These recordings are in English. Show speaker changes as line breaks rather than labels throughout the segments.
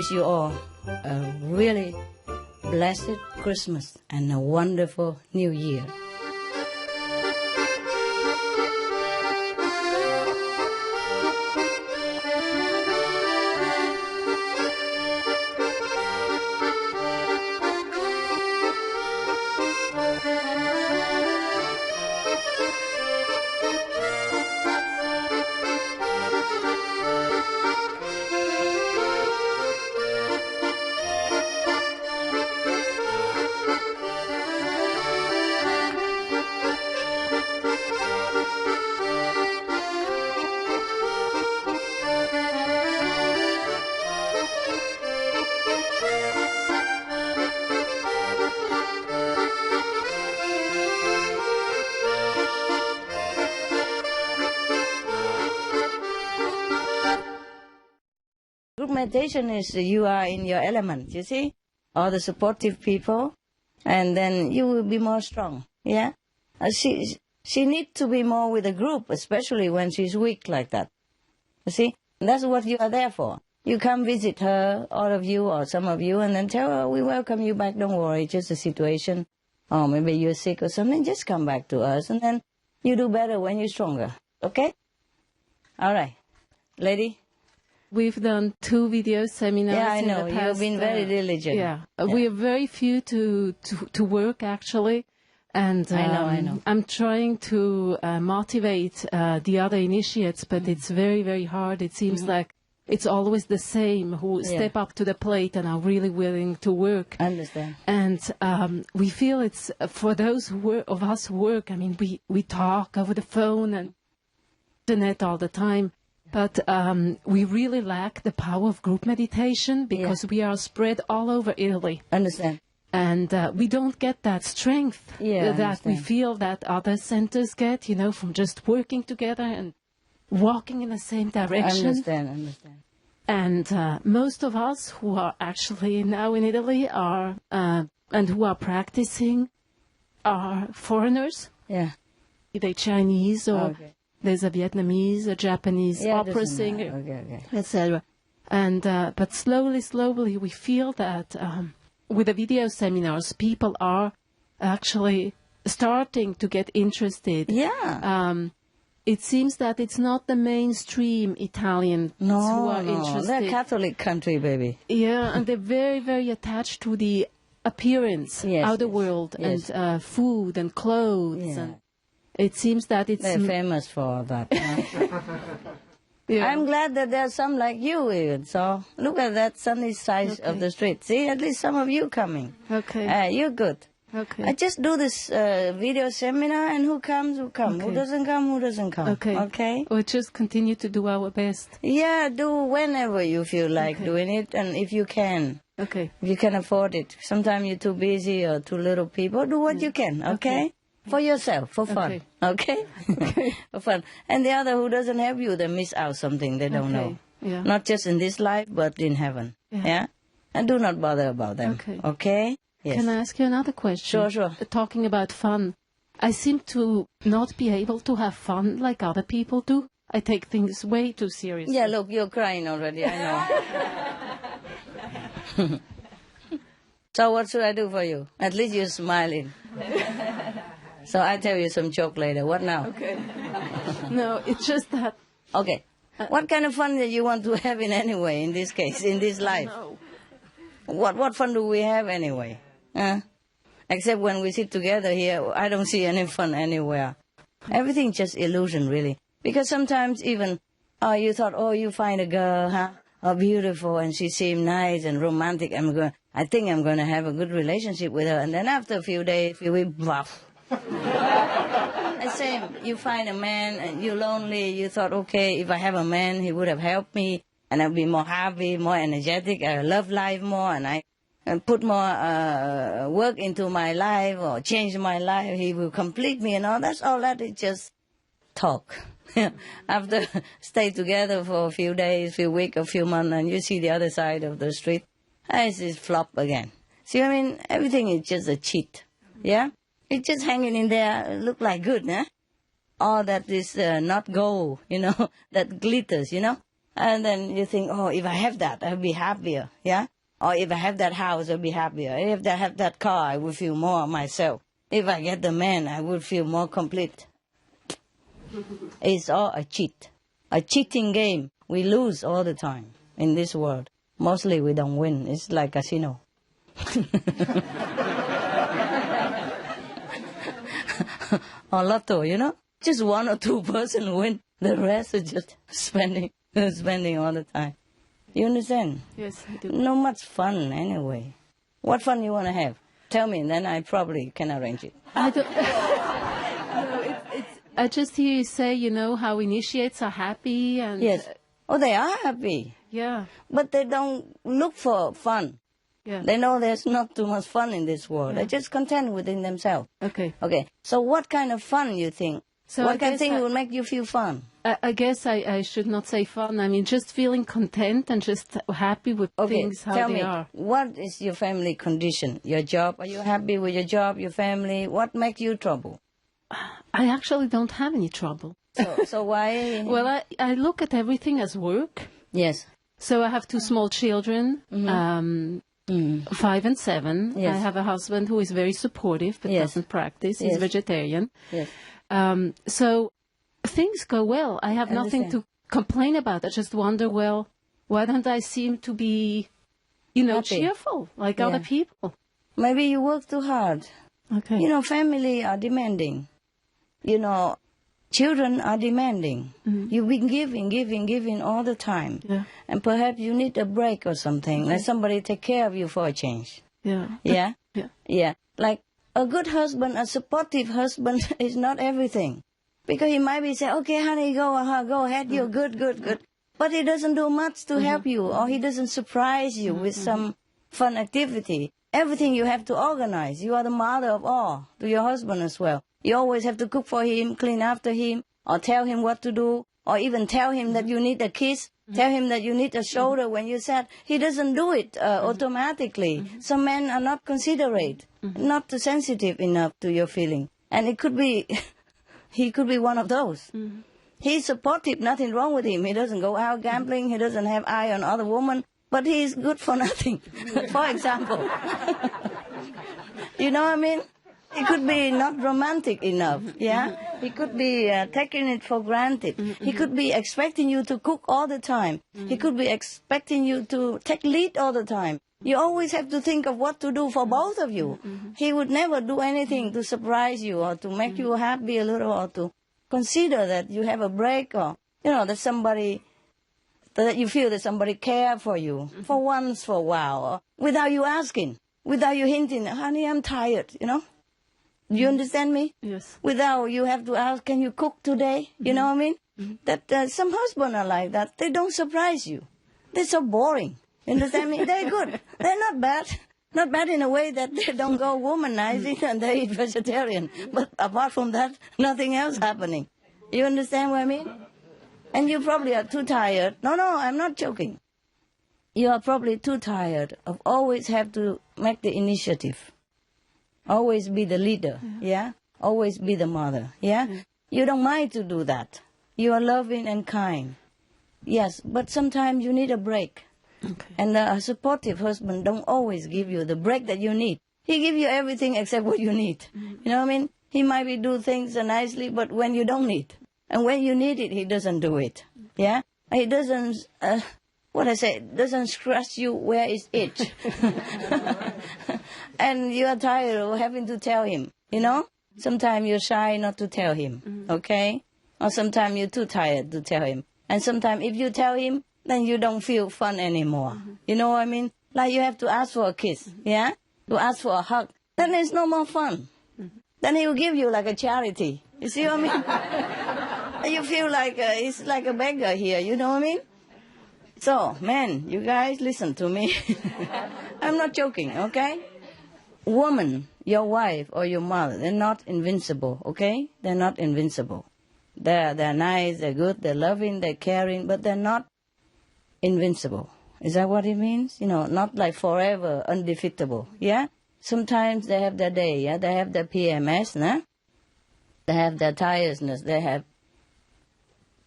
wish you all a really blessed Christmas and a wonderful New Year. Group meditation is you are in your element, you see? All the supportive people, and then you will be more strong, yeah? She needs to be more with the group, especially when she's weak like that. You see? And that's what you are there for. You come visit her, all of you or some of you, and then tell her, we welcome you back, don't worry, just a situation. Or maybe you're sick or something, just come back to us, and then you do better when you're stronger, okay? All right. Lady?
We've done 2 video seminars.
Yeah, I
in
know.
the past.
You've been very diligent.
Yeah. We are very few to work, actually. And
I know.
I'm trying to motivate the other initiates, but it's very, very hard. It seems like it's always the same who step up to the plate and are really willing to work.
I understand.
And we feel it's, for those of us who work, I mean, we talk over the phone and internet all the time. But we really lack the power of group meditation because we are spread all over Italy.
Understand.
And we don't get that strength that we feel that other centers get, you know, from just working together and walking in the same direction.
Understand.
And most of us who are actually now in Italy are, and who are practicing, are foreigners.
Yeah.
Either Chinese or... There's a Vietnamese, a Japanese opera singer, etc. And but slowly, we feel that with the video seminars, people are actually starting to get interested.
Yeah.
It seems that it's not the mainstream Italians who are interested.
They're a Catholic country, baby.
Yeah, and they're very, very attached to the appearance, outer world, and food and clothes and. It seems that it's...
They're famous for that. I'm glad that there are some like you even. So look at that sunny side of the street. See, at least some of you coming.
Okay.
You're good.
Okay.
I just do this video seminar, and who comes, who comes.
Okay.
Who doesn't come, who doesn't come.
Okay.
Okay?
We'll just continue to do our best.
Yeah, do whenever you feel like doing it, and if you can.
Okay.
If you can afford it. Sometimes you're too busy or too little people. Do what you can, okay? For yourself, for fun, okay? For fun. And the other who doesn't have you, they miss out something they don't know.
Yeah.
Not just in this life, but in heaven. Yeah? And do not bother about them, okay? Yes.
Can I ask you another question?
Sure.
Talking about fun, I seem to not be able to have fun like other people do. I take things way too seriously.
Yeah, look, you're crying already, I know. So what should I do for you? At least you're smiling. So I tell you some joke later. What now?
Okay. No, it's just that...
Okay. What kind of fun that you want to have in anyway, in this case, in this life?
No.
What fun do we have anyway? Except when we sit together here, I don't see any fun anywhere. Everything's just illusion, really. Because sometimes even, you thought, you find a girl, huh? Oh, beautiful, and she seemed nice and romantic. I think I'm going to have a good relationship with her. And then after a few days, few weeks, bluff. The same, you find a man and you're lonely, you thought, okay, if I have a man, he would have helped me, and I'll be more happy, more energetic, I love life more, and I put more work into my life or change my life, he will complete me and all. That's all that is just talk. After stay together for a few days, few weeks, a few months, and you see the other side of the street, it's just flop again. See, I mean, everything is just a cheat, yeah? It's just hanging in there, look like good, huh? All that is not gold, you know, that glitters, you know. And then you think, oh, if I have that, I'll be happier, yeah? Or if I have that house, I'll be happier. If I have that car, I will feel more myself. If I get the man, I will feel more complete. It's all a cheating game. We lose all the time in this world. Mostly we don't win. It's like casino. Or lotto, you know? Just 1 or 2 person win. The rest is just spending all the time. You understand?
Yes, I do.
Not much fun anyway. What fun you want to have? Tell me, and then I probably can arrange it.
I don't... I just hear you say, you know, how initiates are happy and...
Yes. Oh, they are happy.
Yeah.
But they don't look for fun.
Yeah.
They know there's not too much fun in this world. They're just content within themselves.
Okay.
Okay. So what kind of fun you think?
So
what kind of thing will make you feel fun?
I guess I should not say fun. I mean, just feeling content and just happy with things how
tell
they
me,
are.
What is your family condition? Your job? Are you happy with your job, your family? What makes you trouble?
I actually don't have any trouble.
So why?
Well, I look at everything as work.
Yes.
So I have 2 small children, 5 and 7.
Yes.
I have a husband who is very supportive but doesn't practice. He's vegetarian.
Yes.
So things go well. I have nothing to complain about. I just wonder, well, why don't I seem to be, you know,
happy,
cheerful like other people?
Maybe you work too hard.
Okay.
You know, family are demanding. You know, children are demanding. You've been giving all the time.
Yeah.
And perhaps you need a break or something. Let somebody take care of you for a change.
Yeah.
Yeah?
Yeah.
Yeah. Like a good husband, a supportive husband is not everything. Because he might be saying, okay, honey, go ahead, you're good. But he doesn't do much to help you, or he doesn't surprise you with some fun activity. Everything you have to organize. You are the mother of all, to your husband as well. You always have to cook for him, clean after him, or tell him what to do, or even tell him that you need a kiss, tell him that you need a shoulder when you're sad. He doesn't do it automatically. Some men are not considerate, not sensitive enough to your feeling. And it could be, he could be one of those. He's supportive, nothing wrong with him. He doesn't go out gambling, he doesn't have eye on other women, but he's good for nothing, for example. You know what I mean? He could be not romantic enough, yeah? He could be taking it for granted. He could be expecting you to cook all the time. He could be expecting you to take lead all the time. You always have to think of what to do for both of you. He would never do anything to surprise you or to make you happy a little or to consider that you have a break or, you know, that somebody, that you feel that somebody care for you for once, for a while, or without you asking, without you hinting, honey, I'm tired, you know? You understand me?
Yes.
Without you have to ask, can you cook today? You know what I mean? That some husbands are like that. They don't surprise you. They're so boring. You understand me? They're good. They're not bad. Not bad in a way that they don't go womanizing and they eat vegetarian. But apart from that, nothing else happening. You understand what I mean? And you probably are too tired. No, I'm not joking. You are probably too tired of always have to make the initiative. Always be the leader, yeah? Always be the mother, yeah? You don't mind to do that. You are loving and kind. Yes, but sometimes you need a break.
Okay.
And a supportive husband don't always give you the break that you need. He give you everything except what you need. You know what I mean? He might be do things nicely, but when you don't need. And when you need it, he doesn't do it, yeah? He doesn't... doesn't scratch you where it's itch. And you are tired of having to tell him, you know? Sometimes you're shy not to tell him, okay? Or sometimes you're too tired to tell him. And sometimes if you tell him, then you don't feel fun anymore. You know what I mean? Like you have to ask for a kiss, yeah? To ask for a hug. Then it's no more fun. Then he will give you like a charity. You see what I mean? And you feel like he's like a beggar here, you know what I mean? So, man, you guys listen to me. I'm not joking, okay? Woman, your wife or your mother, they're not invincible, okay? They're not invincible. They're nice, they're good, they're loving, they're caring, but they're not invincible. Is that what it means? You know, not like forever undefeatable, yeah? Sometimes they have their day, yeah? They have their PMS, nah? They have their tiredness, they have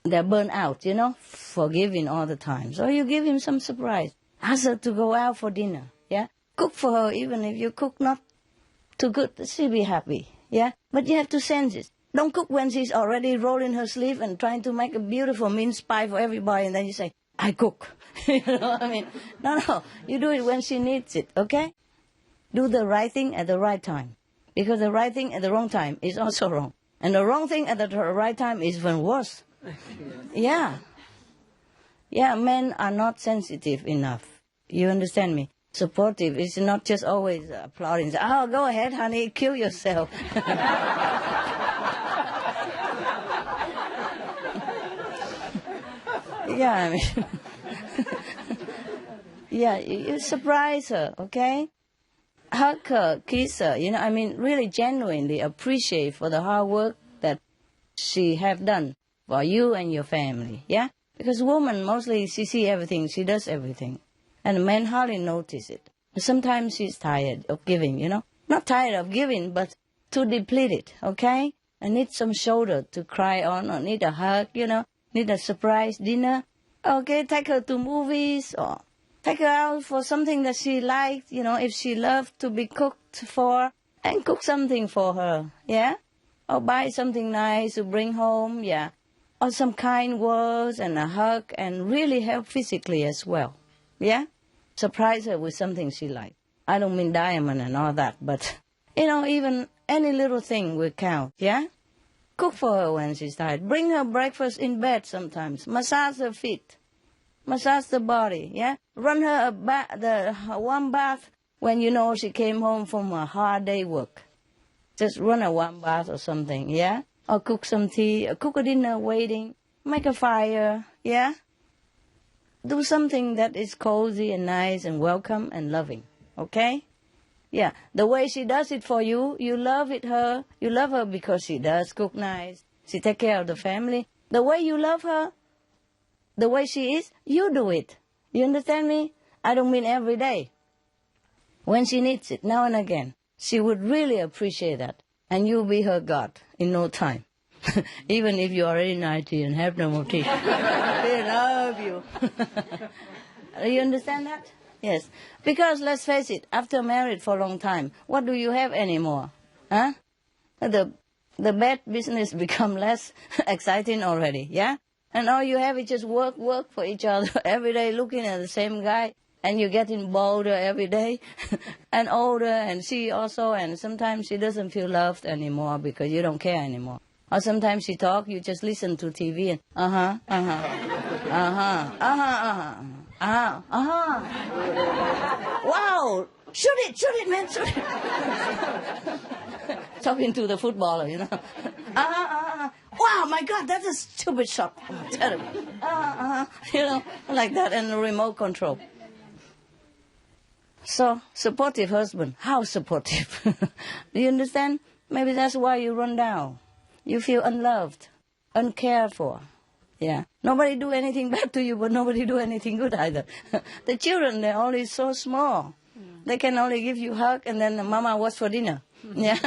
they're burnt out, you know, forgiving all the time. So you give him some surprise. Ask her to go out for dinner, yeah? Cook for her, even if you cook not too good, she'll be happy, yeah? But you have to sense it. Don't cook when she's already rolling her sleeve and trying to make a beautiful mince pie for everybody, and then you say, I cook. You know what I mean? No. You do it when she needs it, okay? Do the right thing at the right time. Because the right thing at the wrong time is also wrong. And the wrong thing at the right time is even worse. Yeah. Yeah, men are not sensitive enough. You understand me? Supportive is not just always applauding. Oh, go ahead, honey, kill yourself. Yeah, I mean, yeah, you surprise her, okay? Hug her, kiss her, you know, I mean, really genuinely appreciate for the hard work that she have done for you and your family, yeah? Because woman, mostly, she see everything, she does everything. And men hardly notice it. Sometimes she's tired of giving, you know? Not tired of giving, but too depleted, okay? I need some shoulder to cry on, or need a hug, you know? Need a surprise dinner. Okay, take her to movies, or take her out for something that she liked, you know, if she loved to be cooked for, and cook something for her, yeah? Or buy something nice to bring home, yeah? Or some kind words and a hug, and really help physically as well, yeah? Surprise her with something she likes. I don't mean diamond and all that, but, you know, even any little thing will count, yeah? Cook for her when she's tired. Bring her breakfast in bed sometimes. Massage her feet. Massage the body, yeah? Run her a warm bath when you know she came home from a hard day work. Just run a warm bath or something, yeah? Or cook some tea, or cook a dinner waiting. Make a fire, yeah? Do something that is cozy and nice and welcome and loving, okay? Yeah, the way she does it for you, you love it her. You love her because she does cook nice. She take care of the family. The way you love her, the way she is, you do it. You understand me? I don't mean every day. When she needs it, now and again, she would really appreciate that. And you'll be her God in no time. Even if you're already 90 and have no more teeth. They love you. You understand that? Yes. Because, let's face it, after married for a long time, what do you have anymore? Huh? The bad business become less exciting already, yeah? And all you have is just work for each other every day, looking at the same guy, and you're getting bolder every day, and older, and she also, and sometimes she doesn't feel loved anymore because you don't care anymore. Or sometimes she talk, you just listen to TV and wow, shoot it, man, shoot it. Talking to the footballer, you know. Wow, my God, that's a stupid shot. Terrible. You know, like that, and the remote control. So, supportive husband. How supportive? Do you understand? Maybe that's why you run down. You feel unloved, uncared for. Yeah. Nobody do anything bad to you, but nobody do anything good either. The children, they're only so small. They can only give you a hug, and then mama, what's for dinner? Yeah.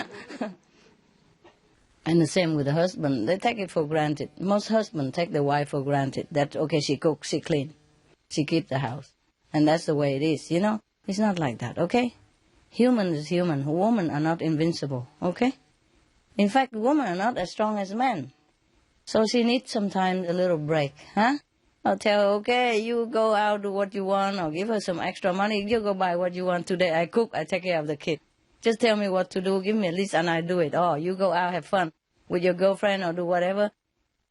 And the same with the husband. They take it for granted. Most husbands take the wife for granted. That, okay, she cooks, she cleans, she keeps the house. And that's the way it is, you know? It's not like that, okay? Human is human. Women are not invincible, okay? In fact, women are not as strong as men. So she needs sometimes a little break, huh? I'll tell her, okay, you go out, do what you want, or give her some extra money. You go buy what you want today. I cook, I take care of the kid. Just tell me what to do, give me a list, and I do it. Oh, you go out, have fun with your girlfriend or do whatever.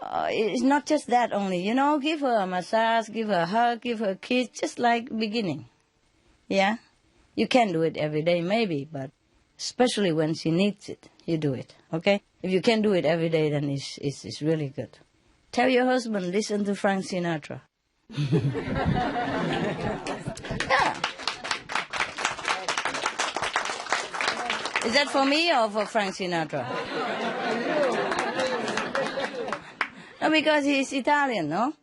It's not just that only, you know. Give her a massage, give her a hug, give her a kiss, just like beginning. Yeah? You can do it every day, maybe, but especially when she needs it, you do it, okay? If you can do it every day, then it's really good. Tell your husband, listen to Frank Sinatra. Yeah. Is that for me or for Frank Sinatra? No, because he's Italian, no?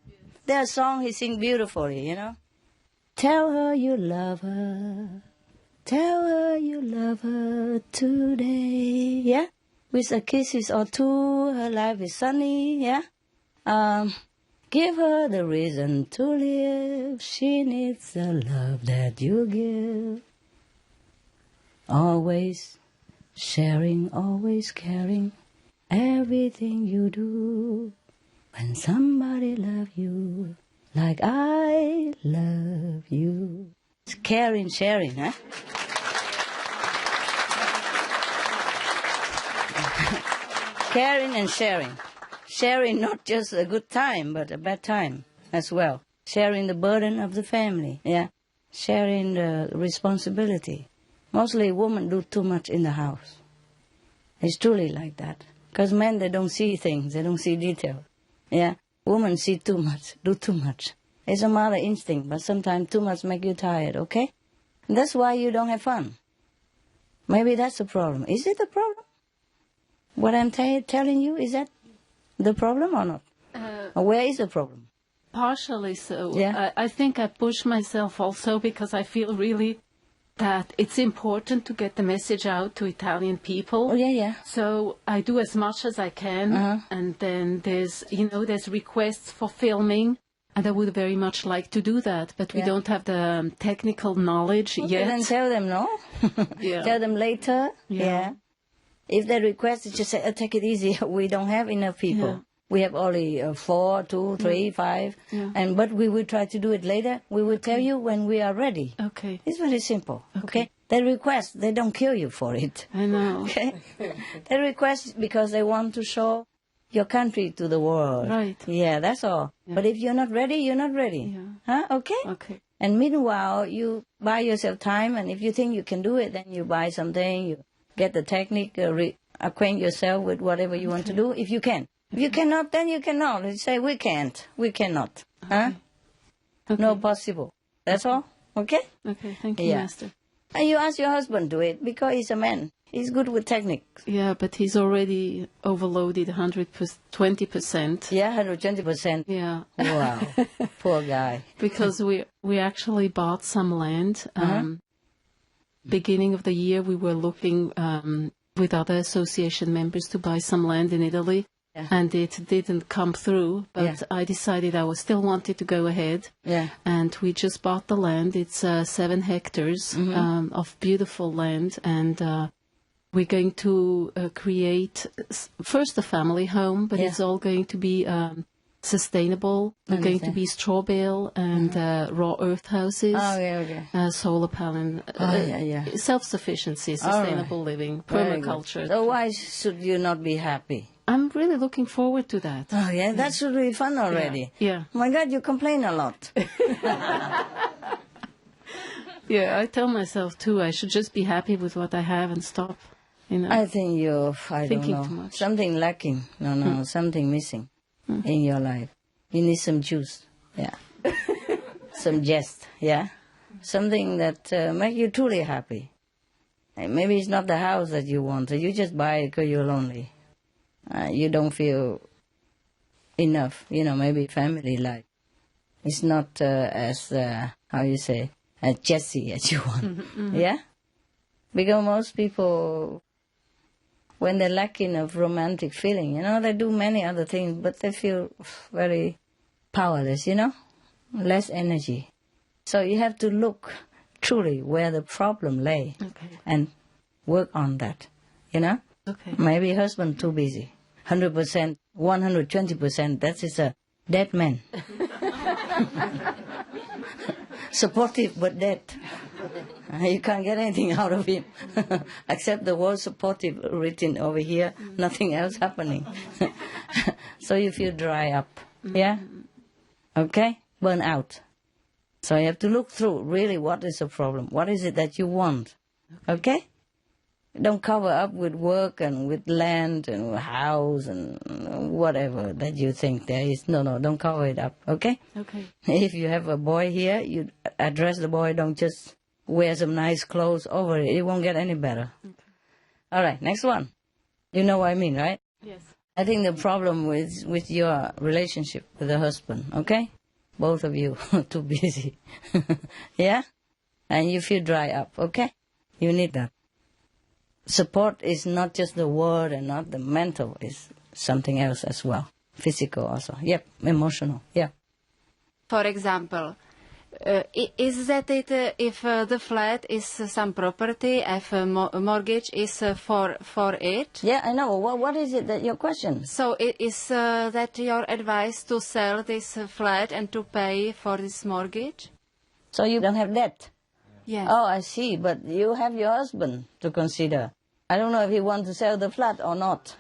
There's a song he sings beautifully, you know? Tell her you love her. Tell her you love her today, yeah? With a kisses or two, her life is sunny, yeah? Give her the reason to live. She needs the love that you give. Always sharing, always caring. Everything you do. When somebody loves you like I love you. It's caring, sharing, huh? Caring and sharing. Sharing not just a good time, but a bad time as well. Sharing the burden of the family, yeah. Sharing the responsibility. Mostly women do too much in the house. It's truly like that. Because men, they don't see things, they don't see detail. Yeah, women see too much, do too much. It's a mother instinct, but sometimes too much make you tired, okay? And that's why you don't have fun. Maybe that's the problem. Is it the problem? What I'm telling you, is that the problem or not? Or where is the problem?
Partially so.
Yeah.
I think I push myself also because I feel really that it's important to get the message out to Italian people.
Oh, yeah, yeah.
So I do as much as I can, and then there's requests for filming, and I would very much like to do that, but we don't have the technical knowledge yet.
Then tell them no.
Yeah.
Tell them later.
Yeah.
If they request, just say, take it easy. We don't have enough people.
Yeah.
We have only 4, 2, 3, 5. Yeah. But we will try to do it later. We will tell you when we are ready.
Okay.
It's very simple. Okay? They request. They don't kill you for it.
I know.
Okay? They request because they want to show your country to the world.
Right.
Yeah, that's all. Yeah. But if you're not ready, you're not ready.
Yeah.
Huh? Okay?
Okay.
And meanwhile, you buy yourself time, and if you think you can do it, then you buy something, you get the technique, acquaint yourself with whatever you want to do, if you can. If you cannot, then you cannot. You say, we can't. We cannot.
Okay.
Huh?
Okay.
No possible. That's all. Okay?
Okay, thank you, Master.
And you ask your husband to do it, because he's a man. He's good with techniques.
Yeah, but he's already overloaded 120%.
Yeah, 120%.
Yeah.
Wow. Poor guy.
Because we actually bought some land. Beginning of the year, we were looking with other association members to buy some land in Italy. Yeah. And it didn't come through, but I decided I still wanted to go ahead. Yeah. And we just bought the land. It's 7 hectares of beautiful land, and we're going to create first a family home, but it's all going to be sustainable. We're going to be straw bale and raw earth houses, solar panel, self-sufficiency, sustainable living, permaculture.
So why should you not be happy?
I'm really looking forward to that.
Oh, yeah, that should be fun already.
Yeah.
Oh, my God, you complain a lot.
Yeah, I tell myself, too, I should just be happy with what I have and stop. You know,
I think you're,
thinking too much.
Something lacking. No, something missing in your life. You need some juice, some jest, something that make you truly happy. And maybe it's not the house that you want, so you just buy it because you're lonely. You don't feel enough, maybe family life. It's not as, as Jessie as you want, yeah? Because most people, when they're lacking of romantic feeling, they do many other things, but they feel very powerless, less energy. So you have to look truly where the problem lay and work on that, Okay. Maybe husband too busy. 100%, 120%, that is a dead man. Supportive but dead. You can't get anything out of him except the word supportive written over here, nothing else happening. So you feel dry up, okay? Burn out. So you have to look through really what is the problem. What is it that you want, okay? Don't cover up with work and with land and house and whatever that you think there is. No, don't cover it up, okay?
Okay.
If you have a boy here, you address the boy, don't just wear some nice clothes over it. It won't get any better. Okay. All right, next one. You know what I mean, right?
Yes.
I think the problem with your relationship with the husband, okay? Both of you too busy. Yeah? And you feel dry up, okay? You need that. Support is not just the word and not the mental, it's something else as well. physical also. Yep, emotional. Yeah.
For example, is that it if the flat is some property, if a mortgage is for it?
Yeah, I know. What is it that your question?
So it is that your advice to sell this flat and to pay for this mortgage?
So you don't have debt?
Yes.
Oh, I see. But you have your husband to consider. I don't know if he wants to sell the flat or not.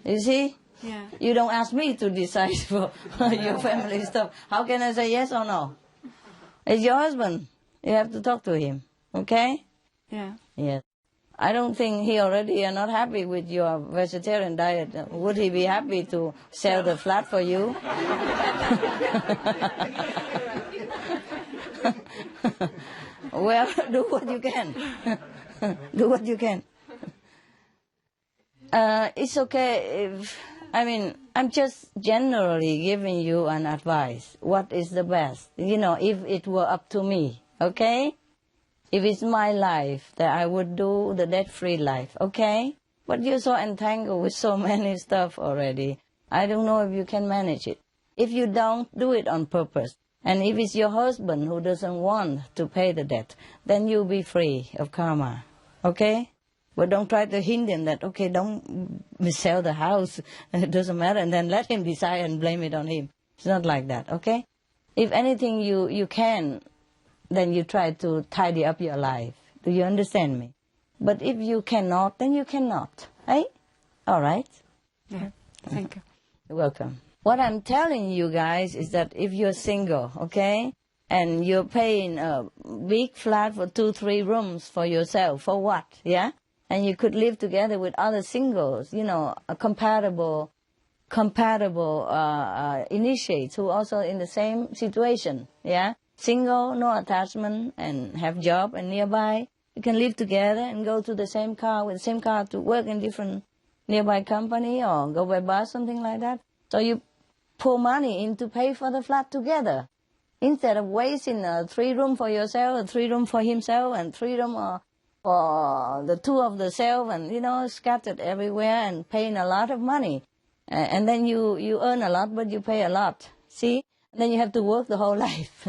You see?
Yeah.
You don't ask me to decide for your family stuff. How can I say yes or no? It's your husband. You have to talk to him. Okay?
Yeah.
Yes. I don't think he already are not happy with your vegetarian diet. Would he be happy to sell the flat for you? Well, do what you can. Do what you can. It's okay if, I'm just generally giving you an advice. What is the best? If it were up to me, okay? If it's my life, that I would do the debt-free life, okay? But you're so entangled with so many stuff already. I don't know if you can manage it. If you don't, do it on purpose. And if it's your husband who doesn't want to pay the debt, then you'll be free of karma, okay? But don't try to hint him that, okay, don't sell the house, it doesn't matter, and then let him decide and blame it on him. It's not like that, okay? If anything you can, then you try to tidy up your life. Do you understand me? But if you cannot, then you cannot, right? All right?
Yeah, thank you.
You're welcome. What I'm telling you guys is that if you're single, okay, and you're paying a big flat for 2-3 rooms for yourself, for what, yeah? And you could live together with other singles, a compatible initiates who also in the same situation, yeah? Single, no attachment, and have job and nearby. You can live together and go to the same car with the same car to work in different nearby company or go by bus, something like that. So you pour money in to pay for the flat together instead of wasting a 3-room for yourself, a 3-room for himself, and 3-room for the 2 of the self, and scattered everywhere and paying a lot of money. And then you earn a lot, but you pay a lot. See? And then you have to work the whole life.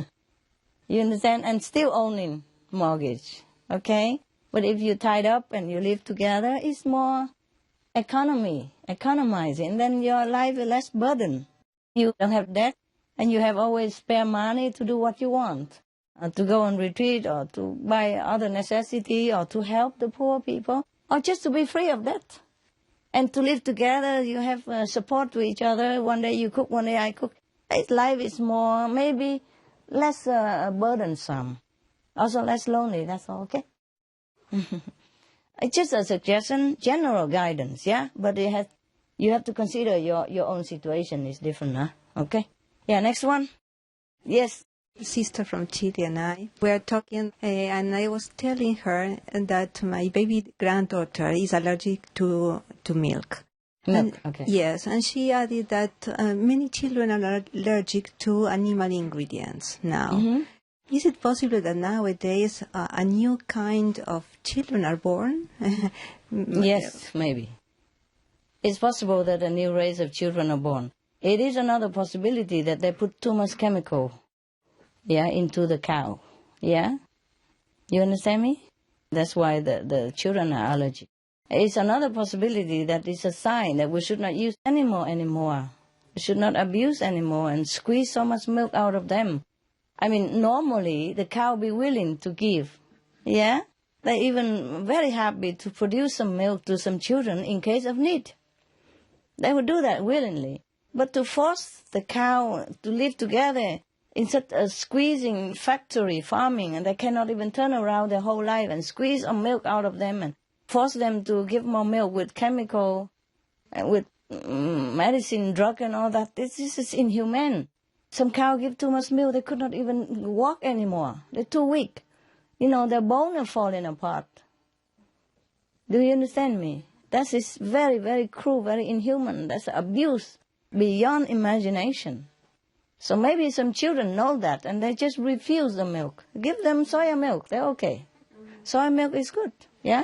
You understand? And still owning mortgage. Okay? But if you tied up and you live together, it's more economizing. And then your life is less burden. You don't have debt, and you have always spare money to do what you want. To go on retreat, or to buy other necessity, or to help the poor people, or just to be free of debt. And to live together, you have support to each other. One day you cook, one day I cook. Life is more, maybe less burdensome. Also less lonely, that's all, okay? It's just a suggestion, general guidance, yeah? But you have to consider your own situation is different, huh? Okay? Yeah, next one. Yes.
Sister from Chile and I were talking, and I was telling her that my baby granddaughter is allergic to milk.
Milk, okay.
Yes, and she added that many children are allergic to animal ingredients now. Mm-hmm. Is it possible that nowadays a new kind of children are born?
Yes, maybe. It's possible that a new race of children are born. It is another possibility that they put too much chemical, into the cow. Yeah? You understand me? That's why the children are allergic. It's another possibility that it's a sign that we should not use animal anymore. We should not abuse anymore and squeeze so much milk out of them. Normally the cow be willing to give. Yeah? They're even very happy to produce some milk to some children in case of need. They would do that willingly. But to force the cow to live together in such a squeezing factory farming, and they cannot even turn around their whole life and squeeze some milk out of them and force them to give more milk with chemical, with medicine, drug and all that, this is inhumane. Some cows give too much milk, they could not even walk anymore. They're too weak. Their bones are falling apart. Do you understand me? That is very, very cruel, very inhuman. That's abuse beyond imagination. So maybe some children know that and they just refuse the milk. Give them soya milk, they're okay. Soya milk is good, yeah?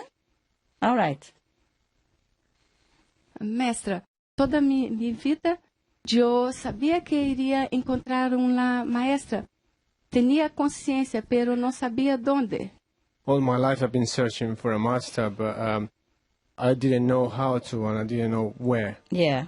All right.
Mestra, toda minha vida yo sabía que iría encontrar una maestra. Tenía conciencia, pero no sabía dónde.
All my life I've been searching for a master, but I didn't know how to and I didn't know where.
Yeah.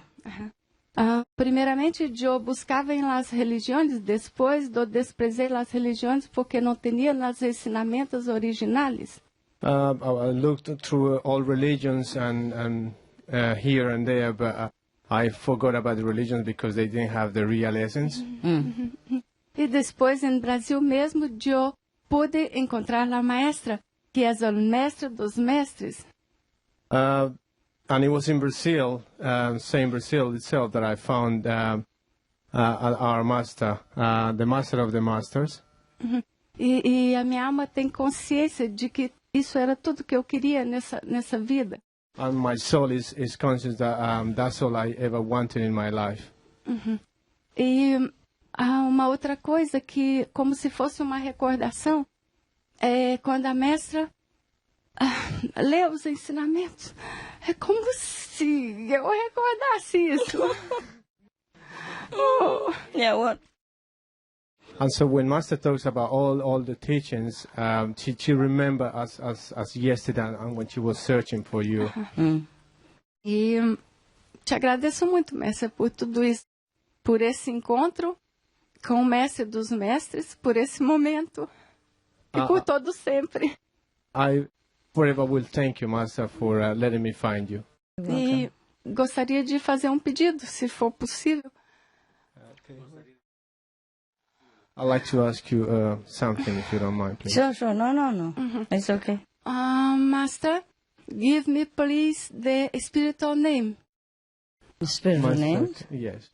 Primeiramente, eu buscava em las religiões, depois eu desprezei las religiões porque não tinha os ensinamentos originais.
I looked through all religions and here and there, but I forgot about the religions because they didn't have the real essence.
E depois, em Brasil mesmo, eu pude encontrar a maestra, que é o mestre dos mestres.
And it was in Brazil, same Brazil itself, that I found our master, the master of the masters.
E a minha alma tem consciência de que isso era tudo que eu queria nessa vida.
And my soul is conscious that that's all I ever wanted in my life.
E uma outra coisa que, como se fosse uma recordação, é quando a mestra lê os ensinamentos. É como se eu recordasse isso.
Yeah, what?
And so when Master talks about all the teachings, she remember as yesterday and when she was searching for you.
E te agradeço muito, mestre, por tudo isso. Por esse encontro com o mestre dos mestres, por esse momento. E por todo sempre.
I forever will thank you, Master, for letting me find you.
E gostaria de fazer um pedido, se for possível.
I'd like to ask you something, if you don't mind, please.
Sure. No. It's okay.
Master, give me, please, the spiritual name.
Spiritual
Master,
names?
Yes.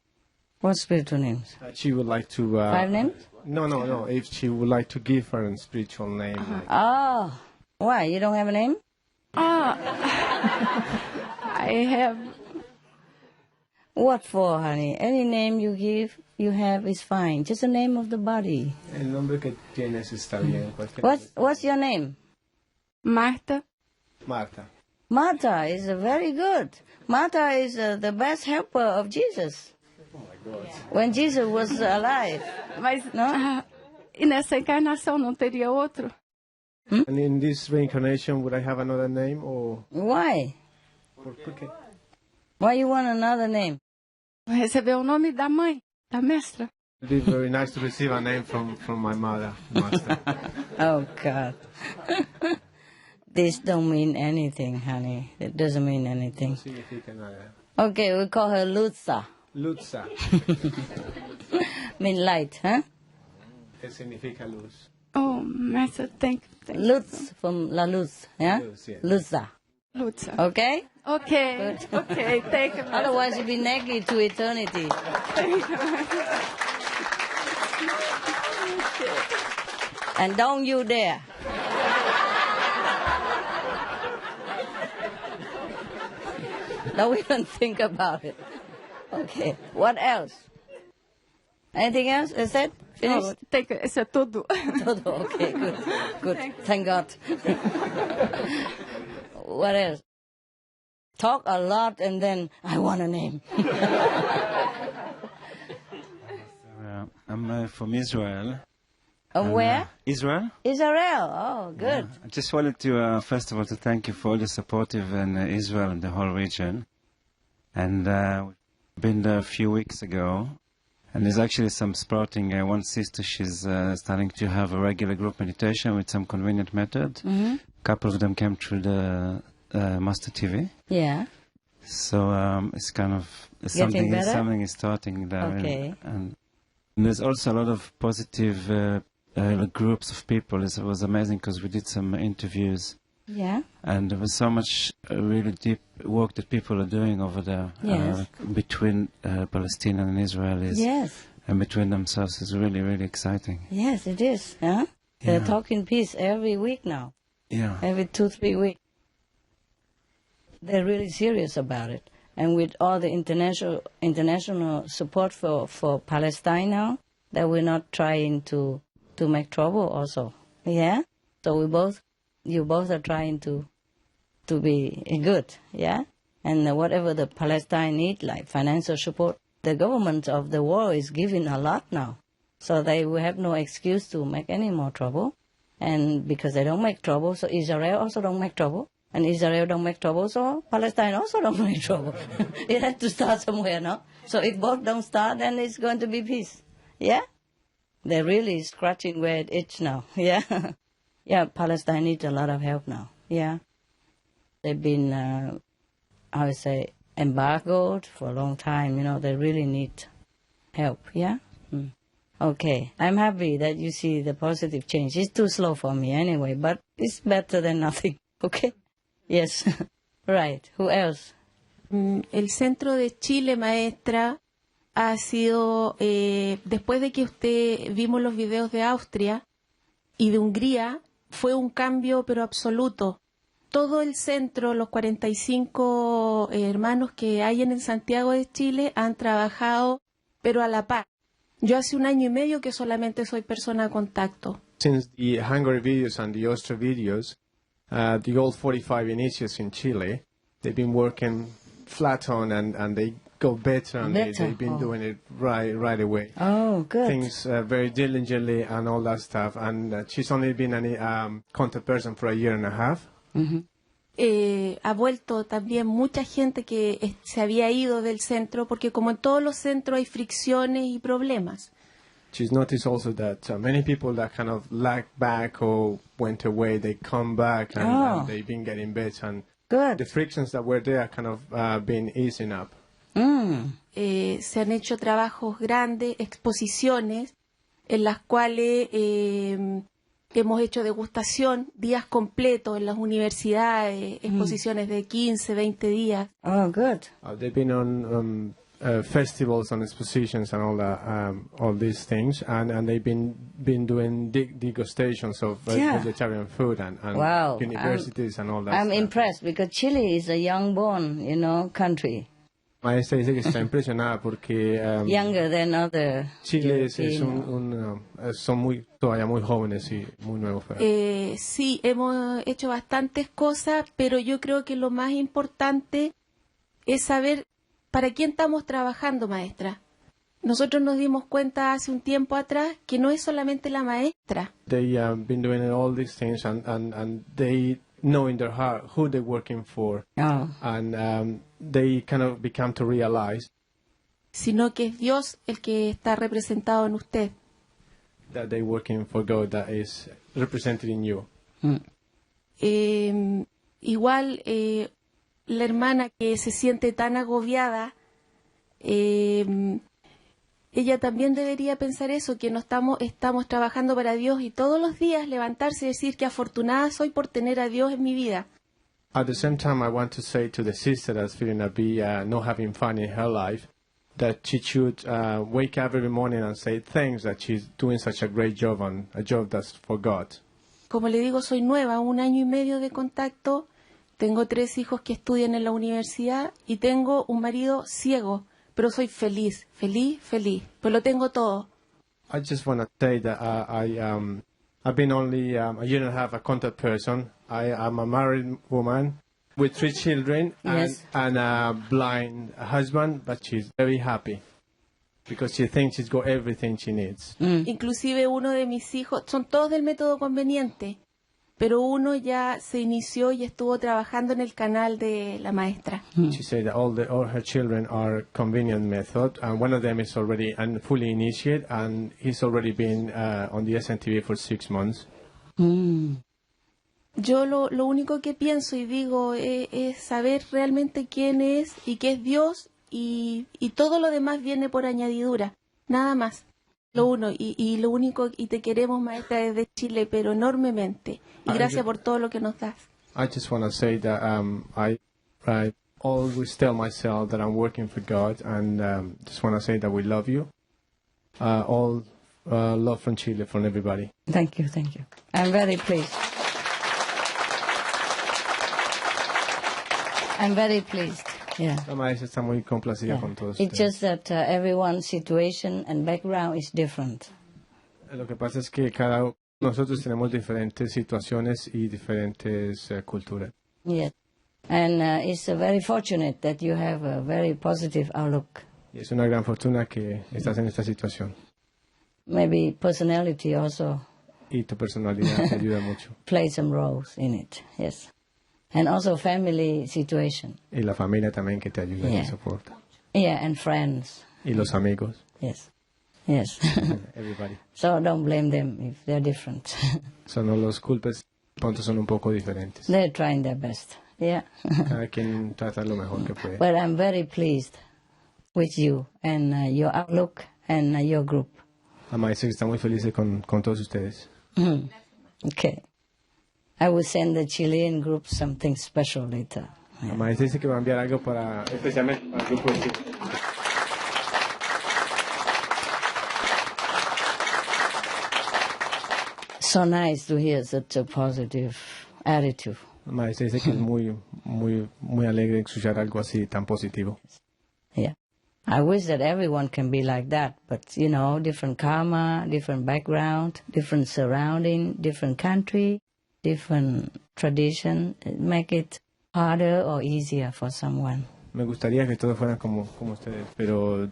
What spiritual names?
She would like to...
5 names?
No. If she would like to give her a spiritual name.
Oh, why? You don't have a name?
I have...
What for, honey? Any name you have is fine. Just the name of the body.
El nombre que tienes está bien.
What's your name?
Marta.
Marta.
Martha is very good. Martha is the best helper of Jesus.
Oh my God.
When Jesus was alive.
Mas
No?
e nessa encarnação não teria outro?
And in this reincarnation, would I have another name or?
Why?
¿Por qué?
Why you want another name?
Recebeu o nome da mãe, da mestra.
It'd be very nice to receive a name from my mother, Master.
Oh, God. This don't mean anything, honey. It doesn't mean anything.
Significa nada.
Okay, we call her Lutza.
Lutza.
Mean light, huh?
¿Qué significa luz?
Oh, Master, thank you.
Lutz from La Luz, yeah?
Luz, yes.
Lutza.
Lutza.
Okay?
Okay, thank you.
Otherwise you'll be naked to eternity. And don't you dare. Don't even think about it. Okay. What else? Anything else? Is that finished?
Oh, thank you. Isso é tudo.
Okay, good. Thank God. What else? Talk a lot and then I want a name.
I'm from Israel.
Where?
Israel.
Israel. Oh, good.
I just wanted to, first of all, to thank you for all the supportive in Israel and the whole region. And we've been there a few weeks ago. And there's actually some sprouting. One sister, she's starting to have a regular group meditation with some convenient method.
Mm-hmm.
A couple of them came through the Master TV.
Yeah.
So it's kind of
Getting better?
something is starting there.
Okay.
And there's also a lot of positive groups of people. It was amazing because we did some interviews.
Yeah.
And there was so much really deep work that people are doing over there.
Yes.
Between Palestine and Israelis.
Yes.
And between themselves is really, really exciting.
Yes, it is. Huh? They're talking peace every week now.
Yeah.
Every 2-3 weeks. They're really serious about it. And with all the international support for Palestine now, that we're not trying to make trouble also. Yeah? So you both are trying to be good, yeah? And whatever the Palestine need, like financial support, the government of the world is giving a lot now. So they will have no excuse to make any more trouble. And because they don't make trouble, so Israel also don't make trouble. And Israel don't make trouble, so Palestine also don't make trouble. It has to start somewhere, no? So if both don't start, then it's going to be peace. Yeah? They're really scratching where it itches now. Yeah? Yeah, Palestine needs a lot of help now. Yeah? They've been, I would say, embargoed for a long time. You know, they really need help. Yeah? Okay. I'm happy that you see the positive change. It's too slow for me anyway, but it's better than nothing. Okay? Yes. Right. Who else?
El centro de Chile, maestra, ha sido, después de que vimos los videos de Austria y de Hungría, fue un cambio pero absoluto. Todo el centro, los 45 hermanos que hay en Santiago de Chile han trabajado, pero a la par. Yo hace 1 año y medio que solamente soy persona de contacto.
Since the Hungary videos and the Austria videos, the old 45 initiates in Chile, they've been working flat on and they go better and they've been doing it right away.
Oh, good.
Things very diligently and all that stuff. And she's only been a contact person for 1.5 years.
Ha vuelto también mucha gente que se había ido del centro, porque como en todos los centros hay fricciones y problemas.
She's noticed also that many people that kind of lagged back or went away, they come back and they've been getting better. And the frictions that were there kind of been easing up.
Se han hecho trabajos grandes, exposiciones, en las cuales hemos hecho degustación, días completos en las universidades, exposiciones de 15, 20 días.
Oh, good.
They've been on festivals and expositions and all these things, and they've been doing degustations of vegetarian food and universities and all that.
I'm
stuff.
impressed because Chile is a young-born, country.
Maestra dice que está impresionada porque
Younger than other
Chile son todavía muy jóvenes y muy nuevos.
Sí, hemos hecho bastantes cosas, pero yo creo que lo más importante es saber para quién estamos trabajando, maestra. Nosotros nos dimos cuenta hace un tiempo atrás que no es solamente la maestra.
They been doing all these things and they know in their heart who they're working for. And they kind of become to realize
sino que es Dios el que está representado en usted.
That they're working for God that is represented in you.
Igual la hermana que se siente tan agobiada, ella también debería pensar eso, que no estamos trabajando para Dios y todos los días levantarse y decir que afortunada soy por tener a Dios en mi vida.
At the same time, I want to say to the sister that's feeling not having fun in her life, that she should wake up every morning and say thanks that she's doing such a great job and a job that's for God.
Como le digo, soy nueva, 1 año y medio de contacto, tengo 3 hijos que estudian en la universidad y tengo un marido ciego, pero soy feliz, pues lo tengo todo.
I just want to say that I've been only a 1.5 years a contact person. I'm a married woman with 3 children and a blind husband, but she's very happy because she thinks she's got everything she needs.
Inclusive uno de mis hijos, son todos del método conveniente, pero uno ya se inició y estuvo trabajando en el canal de la maestra.
She said that all her children are convenient method, and one of them is already fully initiated, and he's already been on the SNTV for 6 months.
Yo lo único que pienso y digo es saber realmente quién es y qué es Dios, y todo lo demás viene por añadidura, nada más. Lo único, y te queremos, maestra, desde Chile, pero enormemente. Y gracias por todo lo que nos das.
I just want to say that I always tell myself that I'm working for God, and just want to say that we love you. All love from Chile, from everybody.
Thank you. I'm very pleased. Yeah.
La maestra está muy complacida con todos
It's just that everyone's situation and background is different.
Lo que pasa es que nosotros tenemos diferentes situaciones y diferentes culturas.
Yes. And it's very fortunate that you have a very positive outlook
Y es una gran fortuna que estás en esta situación.
Maybe personality also.
Y tu personalidad te ayuda mucho.
Play some roles in it, yes. And also family situation.
Y la familia también que te ayuda y te soporta.
Yeah, and friends.
Y los amigos.
Yes. Yes.
Everybody.
So don't blame them if they're different.
So no los culpes, pronto son un poco diferentes.
They're trying their best. Yeah.
Cada quien trata lo mejor que puede.
But I'm very pleased with you and your outlook and your group.
La maestra está muy feliz con todos ustedes.
Okay. I will send the Chilean group something special later.
La maestra dice que va a enviar algo especialmente para el grupo de Chile.
So nice to hear such a positive attitude.
La maestra dice que es muy alegre escuchar algo así tan positivo.
Yeah. I wish that everyone can be like that, but you know, different karma, different background, different surrounding, different country, different tradition, make it harder or easier for someone.
Me gustaría que todos fueran como ustedes, pero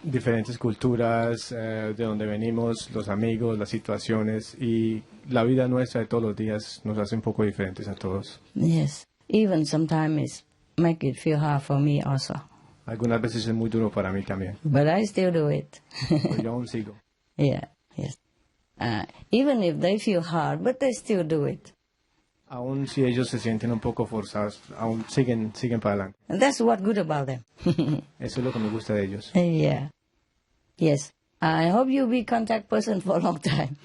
diferentes culturas, de donde venimos, los amigos, las situaciones y la vida nuestra de todos los días nos hace un poco diferentes a todos.
Yes, even sometimes it make it feel hard for me also.
Algunas veces es muy duro para mí también.
But I still do it.
Pero yo aún sigo.
Yeah, yes. Even if they feel hard, but they still do it.
Aún si ellos se sienten un poco forzados, aún siguen para adelante.
And that's what's good about them.
Eso es lo que me gusta de ellos.
Yeah. Yes. I hope you'll be contact person for a long time.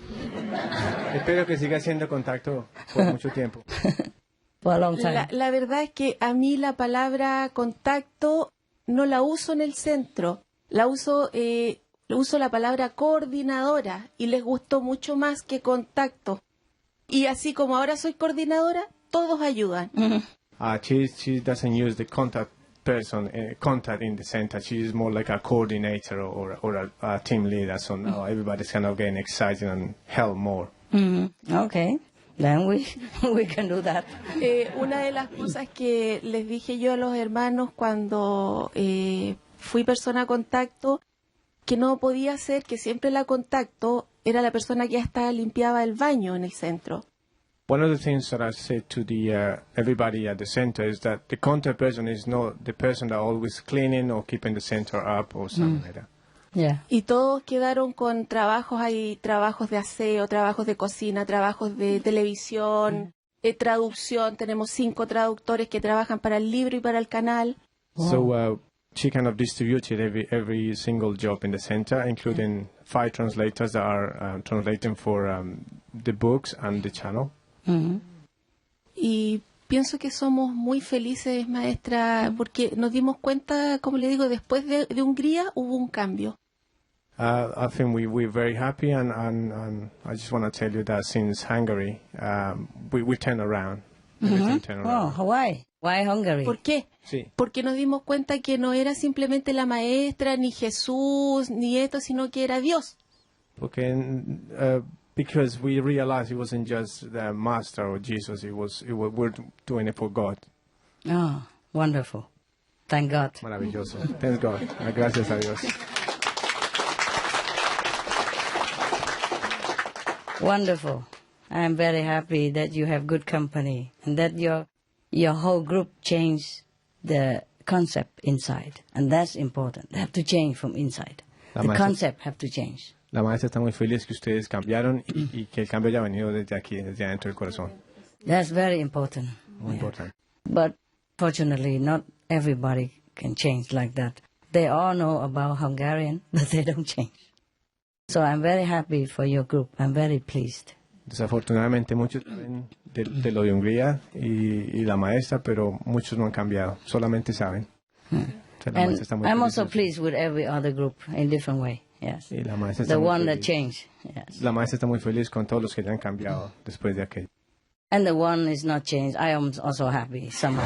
Espero que siga siendo contacto por mucho tiempo.
For a long time.
La verdad es que a mí la palabra contacto no la uso en el centro. La uso la palabra coordinadora y les gustó mucho más que contacto. Y así como ahora soy coordinadora, todos ayudan.
She doesn't use the contact person, contact in the center. She's more like a coordinator or a team leader. So now everybody's kind of getting excited and help more.
Okay. Then we can do that.
Una de las cosas que les dije yo a los hermanos cuando fui persona contacto, que no podía ser que siempre la contacto era la persona que hasta limpiaba el baño en el centro.
One of the things that I said to everybody at the center is that the contact person is not the person that always cleaning or keeping the center up or something like that.
Yeah.
Y todos quedaron con trabajos, hay trabajos de aseo, trabajos de cocina, trabajos de televisión, traducción. Tenemos 5 traductores que trabajan para el libro y para el canal.
Wow.
So she kind of distributed every single job in the center, including 5 translators that are translating for the books and the channel.
Y pienso que somos muy felices, maestra, porque nos dimos cuenta, como le digo, después de Hungría hubo un cambio.
I think we're very happy, and I just want to tell you that since Hungary, we turn around. Turn around.
Oh, why Hungary?
¿Por qué?
Sí.
Porque nos dimos cuenta que no era simplemente la maestra, ni Jesús, ni esto, sino que era Dios.
Because we realized it wasn't just the master or Jesus, we're doing it for God.
Oh, wonderful. Thank God.
Maravilloso. Thank God. Gracias a Dios.
Wonderful. I'm very happy that you have good company and that your whole group changed the concept inside. And that's important. They have to change from inside. The concept have to change.
La maestra está muy feliz que ustedes cambiaron y que el cambio haya venido desde aquí, desde adentro del corazón.
That's very important.
Muy importante.
But fortunately, not everybody can change like that. They all know about Hungarian, but they don't change. So I'm very happy for your group. I'm very pleased.
Desafortunadamente muchos saben de lo de Hungría y la maestra, pero muchos no han cambiado, solamente saben.
And I'm also pleased with every other group in different way. Yes.
Y la maestra está
the
muy
one
feliz.
That changed. Yes.
La maestra está muy feliz con todos los que ya han cambiado después de aquello.
And the one is not changed. I am also happy somehow.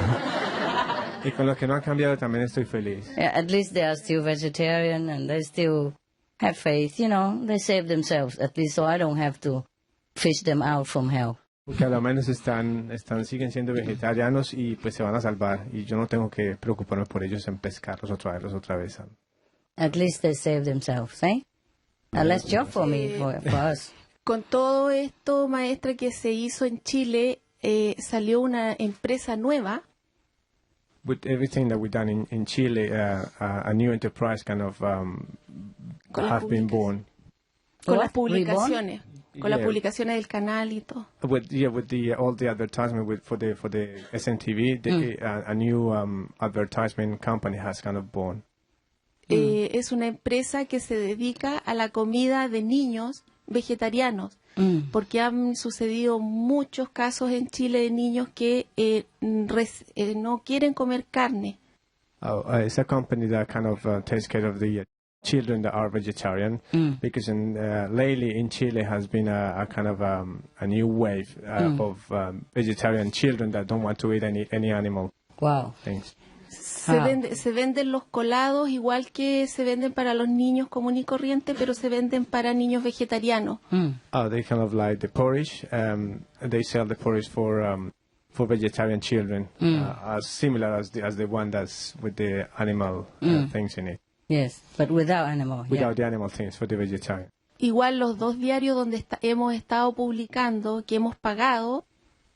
Y con los que no han cambiado también estoy feliz.
Yeah, at least they are still vegetarian and they still have faith. You know, they save themselves at least, so I don't have to fish them out from hell.
Porque a lo menos siguen siendo vegetarianos y pues se van a salvar. Y yo no tengo que preocuparme por ellos en pescarlos o traerlos otra vez.
At least they save themselves, eh? A less job for me, for us.
Con todo esto, maestra, que se hizo en Chile, salió una empresa nueva.
With everything that we've done in Chile, a new enterprise kind of have been born.
Con las publicaciones. Con las publicaciones del canal y todo.
With all the advertisement for the SNTV, a new advertisement company has kind of born.
Es una empresa que se dedica a la comida de niños vegetarianos, porque han sucedido muchos casos en Chile de niños que no quieren comer carne.
It's a company that kind of takes care of the children that are vegetarian, because lately in Chile has been a kind of a new wave of vegetarian children that don't want to eat any animal.
Wow.
Things.
Se venden los colados igual que se venden para los niños común y corriente, pero se venden para niños vegetarianos.
They kind of like the porridge. They sell the porridge for vegetarian children, as similar as the one that's with the animal things in it.
Yes, but without animal.
Without the animal things for the vegetarian.
Igual los 2 diarios donde hemos estado publicando, que hemos pagado,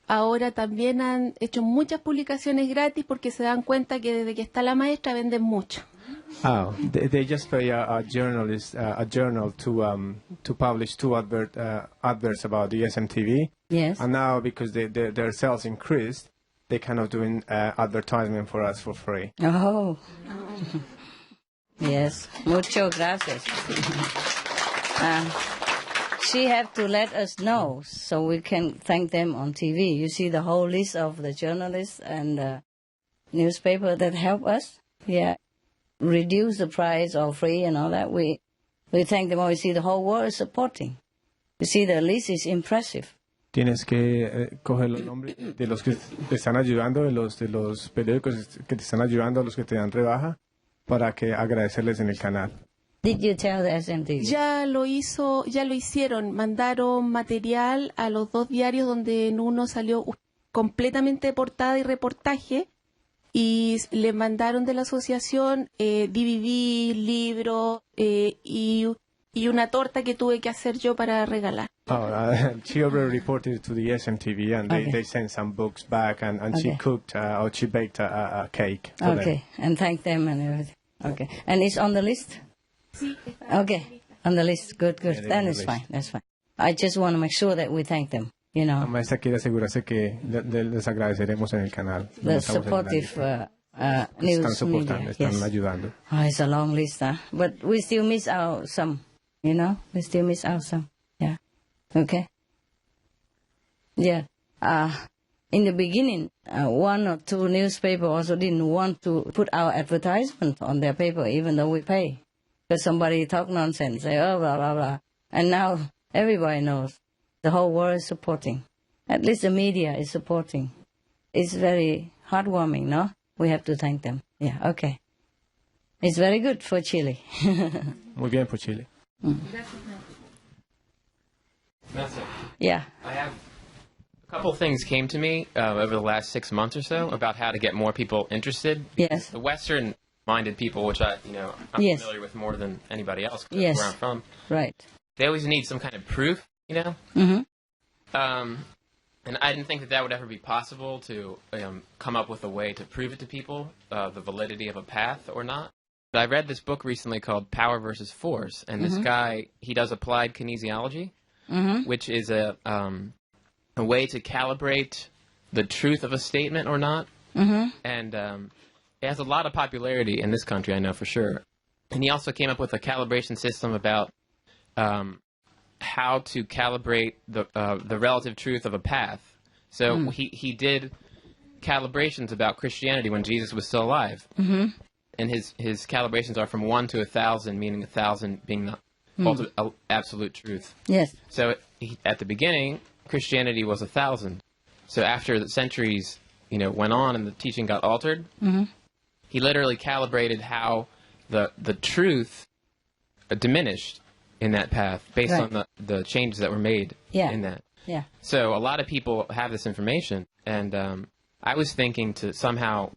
ahora también han hecho muchas publicaciones gratis porque se dan cuenta que desde que está la maestra venden mucho.
They just pay a journalist a journal to publish 2 adverts about the SMTV.
Yes.
And now because their sales increased, they kind of doing advertisement for us for free.
Oh. Yes. Mucho gracias. She have to let us know so we can thank them on TV. You see the whole list of the journalists and newspaper that help us. Yeah. Reduce the price or free and all that. We thank them all. You see the whole world is supporting. You see the list is impressive.
Tienes que coger los nombres de los que te están ayudando, de los periódicos que te están ayudando, los que te dan rebaja, para que agradecerles en el canal.
Did you tell the SMTV?
Ya lo hicieron. Mandaron material a los 2 diarios donde en uno salió completamente portada y reportaje, y le mandaron de la asociación DVD, libro y una torta que tuve que hacer yo para regalar.
She already reported to the SMTV and they sent some books back and she cooked or she baked a cake for them.
And thank them and everything. Okay, and it's on the list? Okay, on the list. Good.
Yeah,
Then it's fine. That's fine. I just want to make sure that we thank them, you know.
La maestra quiere asegurarse que les agradeceremos en el canal.
The supportive news media.
Están ayudando.
It's a long list, but we still miss out some, you know. We still miss out some. Yeah. Okay. Yeah. In the beginning, 1 or 2 newspapers also didn't want to put our advertisement on their paper, even though we pay. Because somebody talk nonsense, say, oh, blah, blah, blah. And now everybody knows. The whole world is supporting. At least the media is supporting. It's very heartwarming, no? We have to thank them. Yeah, okay. It's very good for Chile.
Muy bien por Chile.
That's it.
Yeah.
I have a couple things came to me over the last 6 months or so about how to get more people interested.
Yes.
The Western-minded people, which I'm
Yes.
familiar with more than anybody else, 'cause
Yes.
that's where I'm from.
Right.
They always need some kind of proof, you know?
Mm-hmm.
And I didn't think that would ever be possible to come up with a way to prove it to people, the validity of a path or not. But I read this book recently called Power versus Force, and this guy, he does applied kinesiology, which is a way to calibrate the truth of a statement or not. And it has a lot of popularity in this country, I know for sure. And he also came up with a calibration system about how to calibrate the relative truth of a path. So he did calibrations about Christianity when Jesus was still alive. And his calibrations are from 1 to 1,000, meaning 1,000 being the ultimate, absolute truth.
Yes.
So at the beginning, Christianity was 1,000. So after the centuries, went on and the teaching got altered, he literally calibrated how the truth diminished in that path based on the changes that were made in that.
Yeah.
So a lot of people have this information, and I was thinking to somehow,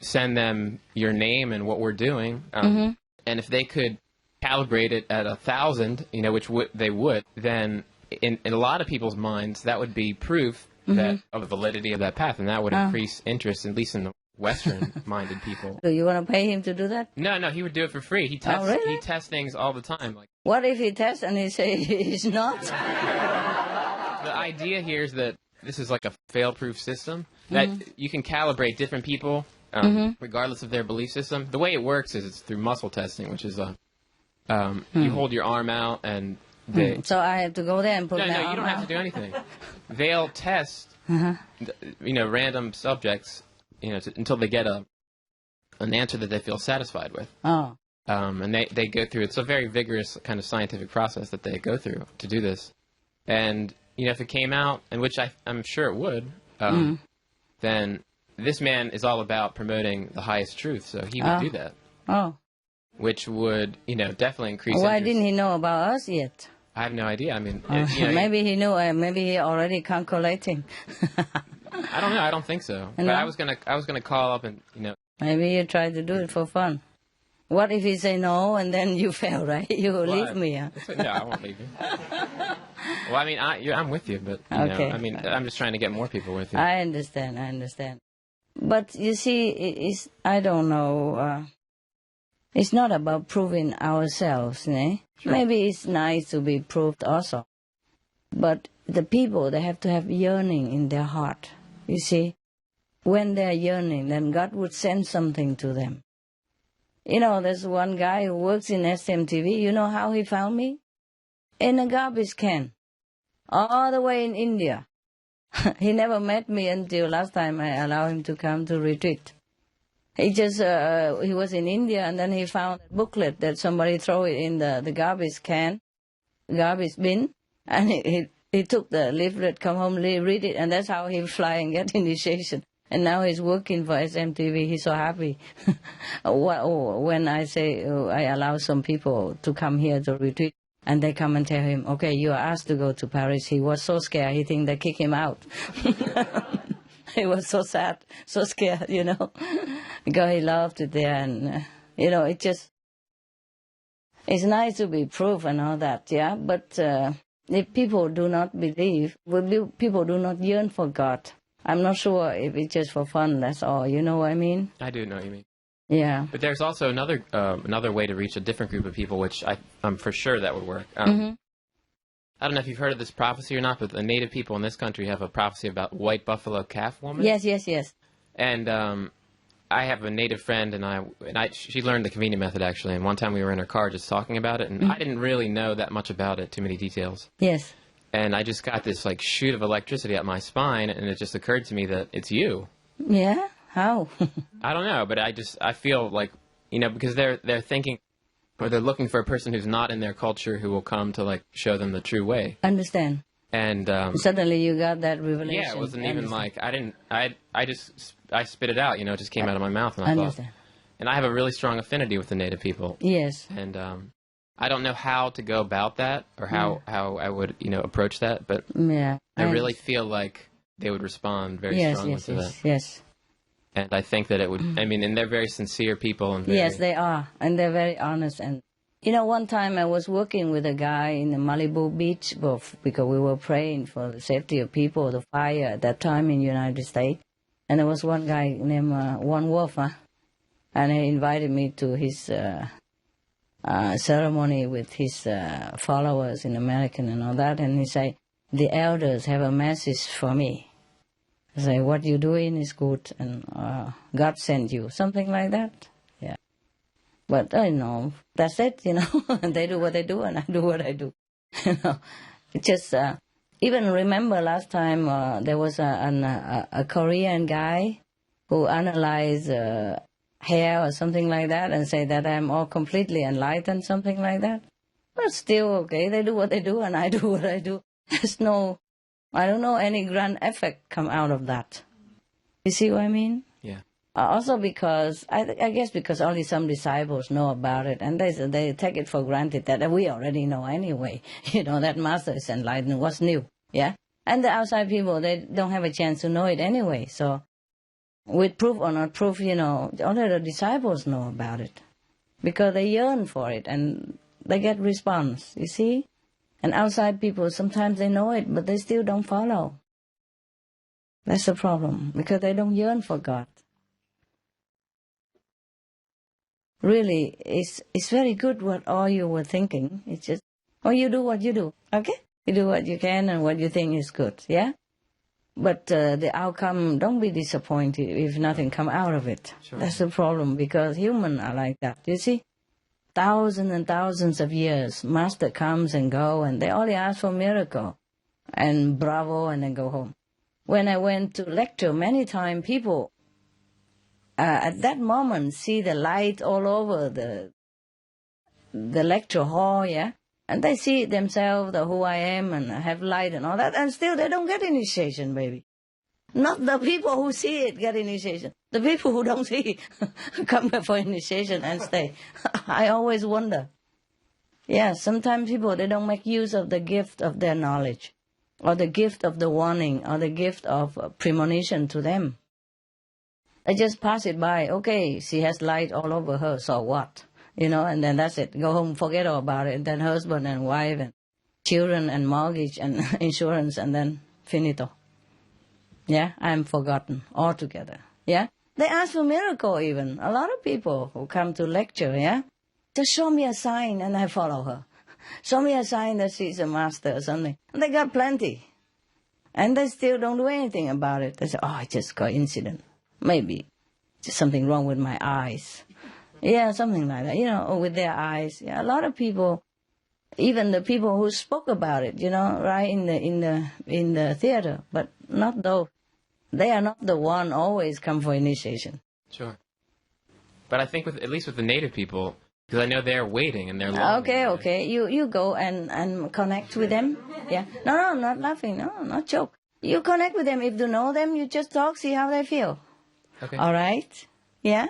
send them your name and what we're doing, and if they could calibrate it at 1,000, which they would, then in a lot of people's minds, that would be proof that of the validity of that path, and that would increase interest, at least in the Western-minded people.
Do you want to pay him to do that?
No, he would do it for free. He tests,
really?
He tests things all the time. Like,
what if he tests and he say he's not?
The idea here is that this is like a fail-proof system, that you can calibrate different people regardless of their belief system. The way it works is it's through muscle testing, which is you hold your arm out and
so I have to go there and put my arm out?
No, you don't have to do anything. They'll test, random subjects, until they get an answer that they feel satisfied with.
Oh.
And they go through, it's a very vigorous kind of scientific process that they go through to do this. And, if it came out, and which I'm sure it would, then this man is all about promoting the highest truth, so he would do that.
Oh.
Which would, definitely increase
Why
interest.
didn't he know about us yet?
I have no idea. I mean,
maybe he knew. Maybe he already calculating.
I don't know. I don't think so. But I was gonna call up and
Maybe you try to do it for fun. What if he say no and then you fail, right? You leave me. Huh?
No, I won't leave you. Well, I mean, I'm with you, but
okay.
I'm just trying to get more people with you.
I understand. But you see, I don't know. It's not about proving ourselves, eh?
Sure.
Maybe it's nice to be proved also. But the people, they have to have yearning in their heart. You see, when they're yearning, then God would send something to them. There's one guy who works in SMTV. You know how he found me? In a garbage can. All the way in India. He never met me until last time I allowed him to come to retreat. He just, he was in India, and then he found a booklet that somebody throw it in the garbage can, garbage bin, and he took the leaflet, come home, read it, and that's how he fly and get initiation. And now he's working for SMTV. He's so happy. When I say I allow some people to come here to retreat, and they come and tell him, okay, you are asked to go to Paris. He was so scared. He think they kick him out. He was so sad, so scared, because he loved it there. And, it's nice to be proof and all that, yeah. But if people do not believe, people do not yearn for God, I'm not sure if it's just for fun, that's all. You know what I mean?
I do know what you mean.
Yeah.
But there's also another way to reach a different group of people, which I'm for sure that would work. I don't know if you've heard of this prophecy or not, but the native people in this country have a prophecy about white buffalo calf woman.
Yes.
And I have a native friend, and she learned the convenient method, actually, and one time we were in her car just talking about it, and I didn't really know that much about it, too many details.
Yes.
And I just got this, shoot of electricity up my spine, and it just occurred to me that it's you.
Yeah? How?
I don't know, but I feel like, because they're thinking, or they're looking for a person who's not in their culture who will come to, show them the true way.
Understand.
And
suddenly you got that revelation.
Yeah, it wasn't even I spit it out, it just came out of my mouth, and I
understand.
thought. And I have a really strong affinity with the native people.
Yes.
And I don't know how to go about that, or how I would, approach that, but I really feel like they would respond very strongly to that.
Yes.
And I think that it would, and they're very sincere people. And
yes, they are. And they're very honest. And, one time I was working with a guy in the Malibu Beach because we were praying for the safety of people, the fire at that time in the United States. And there was one guy named One Wolf, and he invited me to his ceremony with his followers in America and all that. And he said, the elders have a message for me. I say, what you're doing is good, and God sent you, something like that. Yeah. But, that's it, and they do what they do, and I do what I do. Just, even remember last time there was a Korean guy who analyzed hair or something like that and say that I'm all completely enlightened, something like that. But still, okay, they do what they do, and I do what I do. There's no... I don't know any grand effect come out of that. You see what I mean?
Yeah.
Also because, I guess because only some disciples know about it, and they take it for granted that we already know anyway. That Master is enlightened. What's new? Yeah? And the outside people, they don't have a chance to know it anyway. So with proof or not proof, only the disciples know about it. Because they yearn for it, and they get response, you see? And outside people, sometimes they know it, but they still don't follow. That's the problem, because they don't yearn for God. Really, it's very good what all you were thinking. It's just, you do what you do, okay? You do what you can and what you think is good, yeah? But the outcome, don't be disappointed if nothing come out of it.
Sure.
That's the problem, because humans are like that, you see? Thousands and thousands of years, Master comes and go, and they only ask for miracle, and bravo, and then go home. When I went to lecture, many times people at that moment see the light all over the lecture hall, yeah? And they see themselves, who I am, and have light and all that, and still they don't get initiation, baby. Not the people who see it get initiation. The people who don't see come back for initiation and stay. I always wonder. Yeah, sometimes people, they don't make use of the gift of their knowledge, or the gift of the warning, or the gift of premonition to them. They just pass it by. Okay, she has light all over her, so what? And then that's it. Go home, forget all about it. And then husband and wife and children and mortgage and insurance, and then finito. Yeah, I'm forgotten altogether. Yeah, they ask for miracle even. A lot of people who come to lecture, yeah, just show me a sign and I follow her. Show me a sign that she's a master or something. And they got plenty. And they still don't do anything about it. They say, it's just coincidence. Maybe just something wrong with my eyes. Yeah, something like that, or with their eyes. Yeah, a lot of people, even the people who spoke about it, right in the theater, but not those. They are not the one always come for initiation.
Sure. But I think at least with the native people, because I know they're waiting and they're longing.
Okay. You go and connect with them. Yeah. No, not laughing. No, not joke. You connect with them. If you know them, you just talk, see how they feel.
Okay.
All right? Yeah?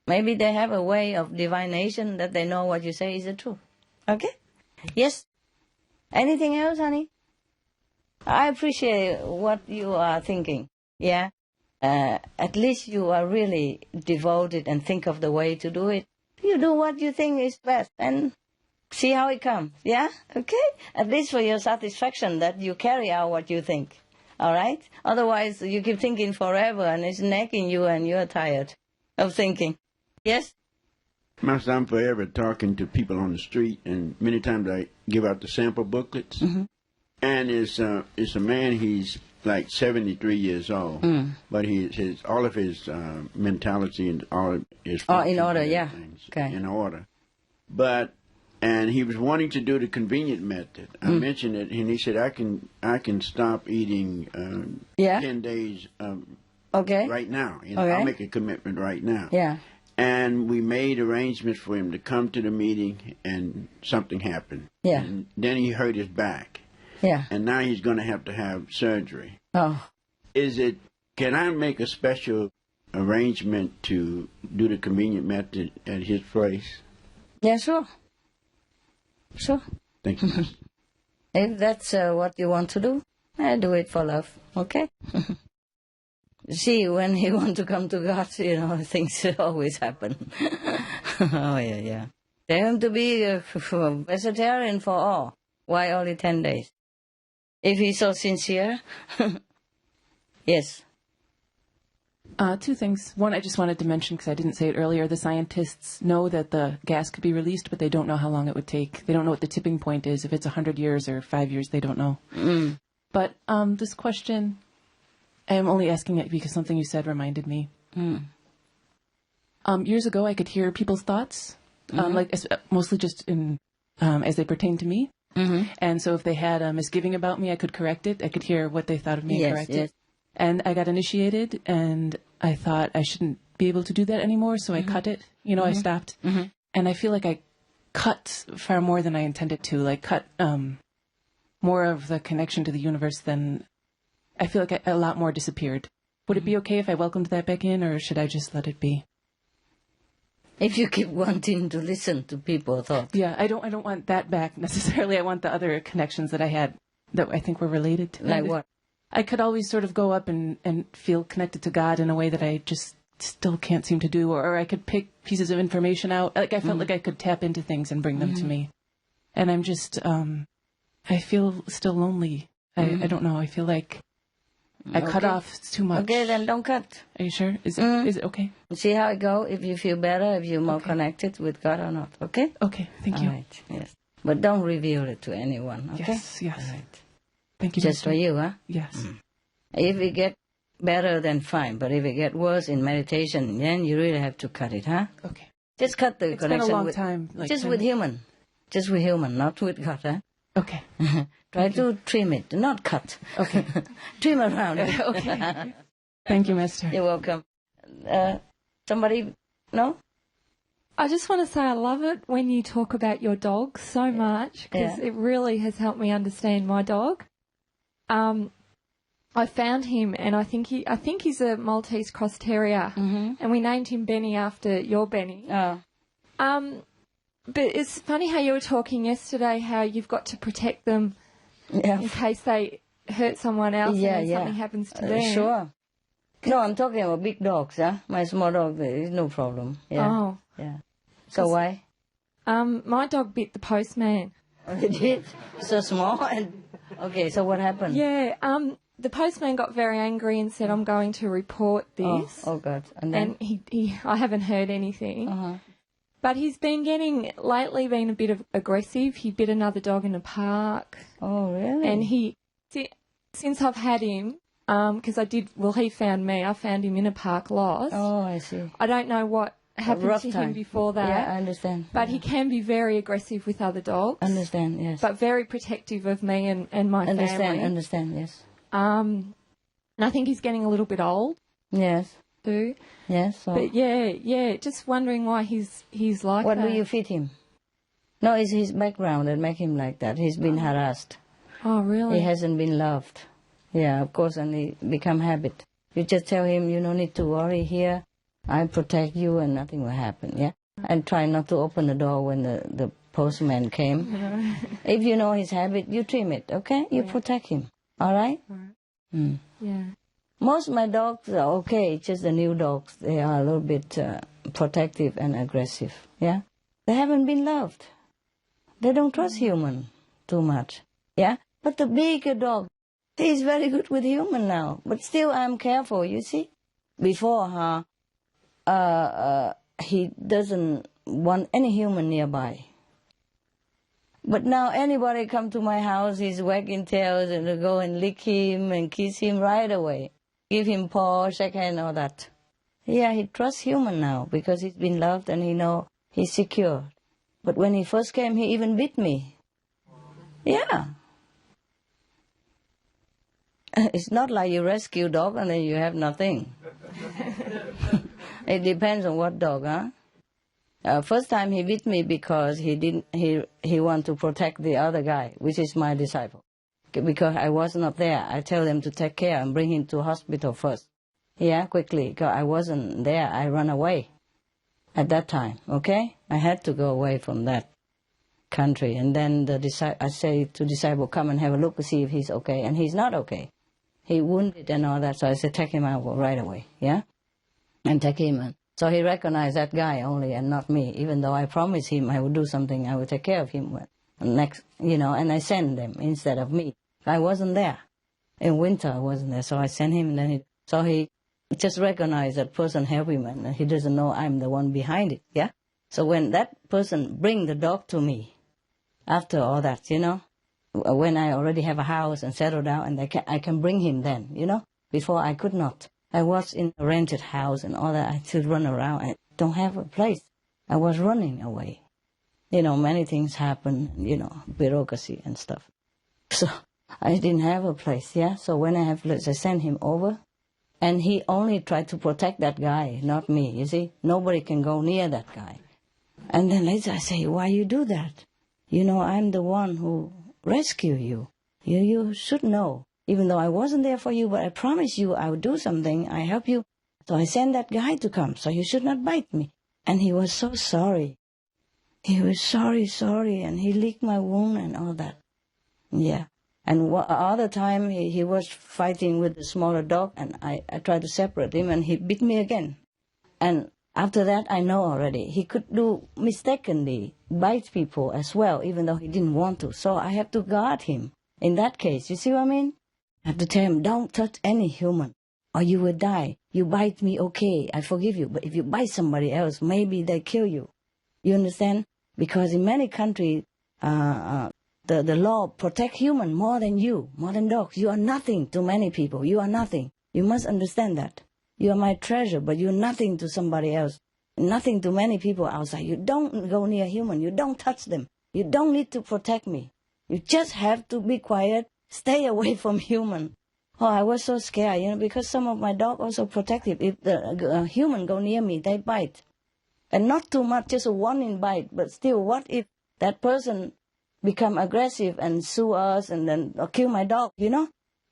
Maybe they have a way of divination that they know what you say is the truth. Okay? Yes? Anything else, honey? I appreciate what you are thinking. Yeah? At least you are really devoted and think of the way to do it. You do what you think is best and see how it comes. Yeah? Okay? At least for your satisfaction that you carry out what you think. All right? Otherwise, you keep thinking forever and it's nagging you and you're tired of thinking. Yes?
Master, I'm forever talking to people on the street, and many times I give out the sample booklets. Mm-hmm. And it's a man, he's like 73 years old, but all of his mentality and all of his
in order, yeah. Okay.
In order. And he was wanting to do the convenient method. I mentioned it, and he said, I can stop eating 10 days right now. I'll make a commitment right now.
Yeah.
And we made arrangements for him to come to the meeting, and something happened.
Yeah.
And then he hurt his back.
Yeah.
And now he's going to have surgery.
Oh.
Can I make a special arrangement to do the convenient method at his place?
Yeah, sure. Sure.
Thank you, Master.
If that's what you want to do, I do it for love. Okay? See, when he want to come to God, things always happen. Oh, yeah. Tell him to be a vegetarian for all. Why only 10 days? If he's so sincere. Yes.
Two things. One, I just wanted to mention, because I didn't say it earlier, the scientists know that the gas could be released, but they don't know how long it would take. They don't know what the tipping point is. If it's 100 years or 5 years, they don't know. But this question, I'm only asking it because something you said reminded me. Years ago, I could hear people's thoughts, mostly just in as they pertain to me. And so if they had a misgiving about me, I could correct it. I could hear what they thought of me and correct it. And I got initiated, and I thought I shouldn't be able to do that anymore, so I cut it. I stopped. And I feel like I cut far more than I intended to, cut more of the connection to the universe than... I feel like a lot more disappeared. Would it be okay if I welcomed that back in, or should I just let it be?
If you keep wanting to listen to people's thoughts.
Yeah, I don't want that back necessarily. I want the other connections that I had that I think were related to that.
Like what?
I could always sort of go up and feel connected to God in a way that I just still can't seem to do, or I could pick pieces of information out. Like I felt like I could tap into things and bring them to me. And I'm just, I feel still lonely. I don't know. I feel like I cut off too much.
Okay, then don't cut.
Are you sure? Is it okay?
See how it goes, if you feel better, if you're more connected with God or not, okay?
Okay, thank you.
All right, yes. But don't reveal it to anyone, okay?
Yes.
All right.
Thank you.
Just for you, huh?
Yes.
If it get better, then fine. But if it get worse in meditation, then you really have to cut it, huh?
Okay.
Just cut the
It's
connection.
been a long
with,
time.
just with human. Just with human, not with God, huh?
Okay.
Try to trim it, not cut.
Okay.
Trim around it.
Okay. Thank you, Master.
You're welcome. Somebody? No?
I just want to say I love it when you talk about your dog so much, because it really has helped me understand my dog. I found him, and I think he's a Maltese Cross Terrier, and we named him Benny after your Benny.
Oh.
But it's funny how you were talking yesterday, how you've got to protect them in case they hurt someone else and then something happens to them.
Sure. No, I'm talking about big dogs, huh? My small dog, there is no problem. Yeah.
Oh.
Yeah. So why?
My dog bit the postman.
It did? So small? Okay, so what happened?
Yeah, the postman got very angry and said, I'm going to report this.
Oh God. And then?
And I haven't heard anything. But he's been lately been a bit aggressive. He bit another dog in a park.
Oh, really?
And since I've had him, because he found me. I found him in a park lost.
Oh, I see.
I don't know what happened to him before that.
Yeah, I understand.
But he can be very aggressive with other dogs.
Understand, yes.
But very protective of me and my family.
Understand, yes.
And I think he's getting a little bit old.
Yes.
Too.
Yes. So.
But yeah, just wondering why he's like
what
that.
What do you feed him? No, it's his background that make him like that. He's been harassed.
Oh, really?
He hasn't been loved. Yeah, of course, and it become habit. You just tell him, you don't need to worry here. I protect you and nothing will happen, yeah? And try not to open the door when the postman came. If you know his habit, you trim it, okay? You protect him, all right?
Yeah.
Most of my dogs are okay, just the new dogs. They are a little bit protective and aggressive, yeah? They haven't been loved. They don't trust human too much, yeah? But the bigger dog, he's very good with human now. But still, I'm careful, you see? Before, he doesn't want any human nearby. But now anybody come to my house, he's wagging tails and I go and lick him and kiss him right away. Give him paw, shake hand, all that. Yeah, he trusts human now because he's been loved and he know he's secure. But when he first came, he even bit me. Yeah. It's not like you rescue dog and then you have nothing. It depends on what dog, huh? First time he bit me because he want to protect the other guy, which is my disciple. Because I was not there. I tell them to take care and bring him to hospital first. Yeah, quickly. Because I wasn't there. I ran away at that time, okay? I had to go away from that country. And then I say to disciple, come and have a look to see if he's okay. And he's not okay. He wounded and all that. So I said, take him out right away, yeah? And take him in. So he recognized that guy only and not me, even though I promised him I would do something, I would take care of him next, and I sent them instead of me. I wasn't there. In winter, I wasn't there, so I sent him, and then he just recognized that person help him, and he doesn't know I'm the one behind it, yeah? So when that person bring the dog to me, after all that, when I already have a house and settled down, and I can bring him then, before I could not. I was in a rented house and all that. I still run around. I don't have a place. I was running away. Many things happen, bureaucracy and stuff. So I didn't have a place, yeah? So when I have place, I sent him over. And he only tried to protect that guy, not me, you see? Nobody can go near that guy. And then later I say, why you do that? I'm the one who rescued you. You should know. even though I wasn't there for you, but I promise you I would do something. I help you. So I sent that guy to come, so you should not bite me. And he was so sorry. He was sorry, and he licked my wound and all that. Yeah. And other time, he was fighting with the smaller dog, and I tried to separate him, and he bit me again. And after that, I know already. He could do mistakenly bite people as well, even though he didn't want to. So I have to guard him in that case. You see what I mean? I have to tell him, don't touch any human, or you will die. You bite me, okay, I forgive you. But if you bite somebody else, maybe they kill you. You understand? Because in many countries, the law protect human more than you, more than dogs. You are nothing to many people. You are nothing. You must understand that. You are my treasure, but you're nothing to somebody else. Nothing to many people outside. You don't go near human. You don't touch them. You don't need to protect me. You just have to be quiet. Stay away from human. Oh, I was so scared, because some of my dogs also protective. If the human go near me, they bite. And not too much, just a warning bite. But still, what if that person become aggressive and sue us and then kill my dog,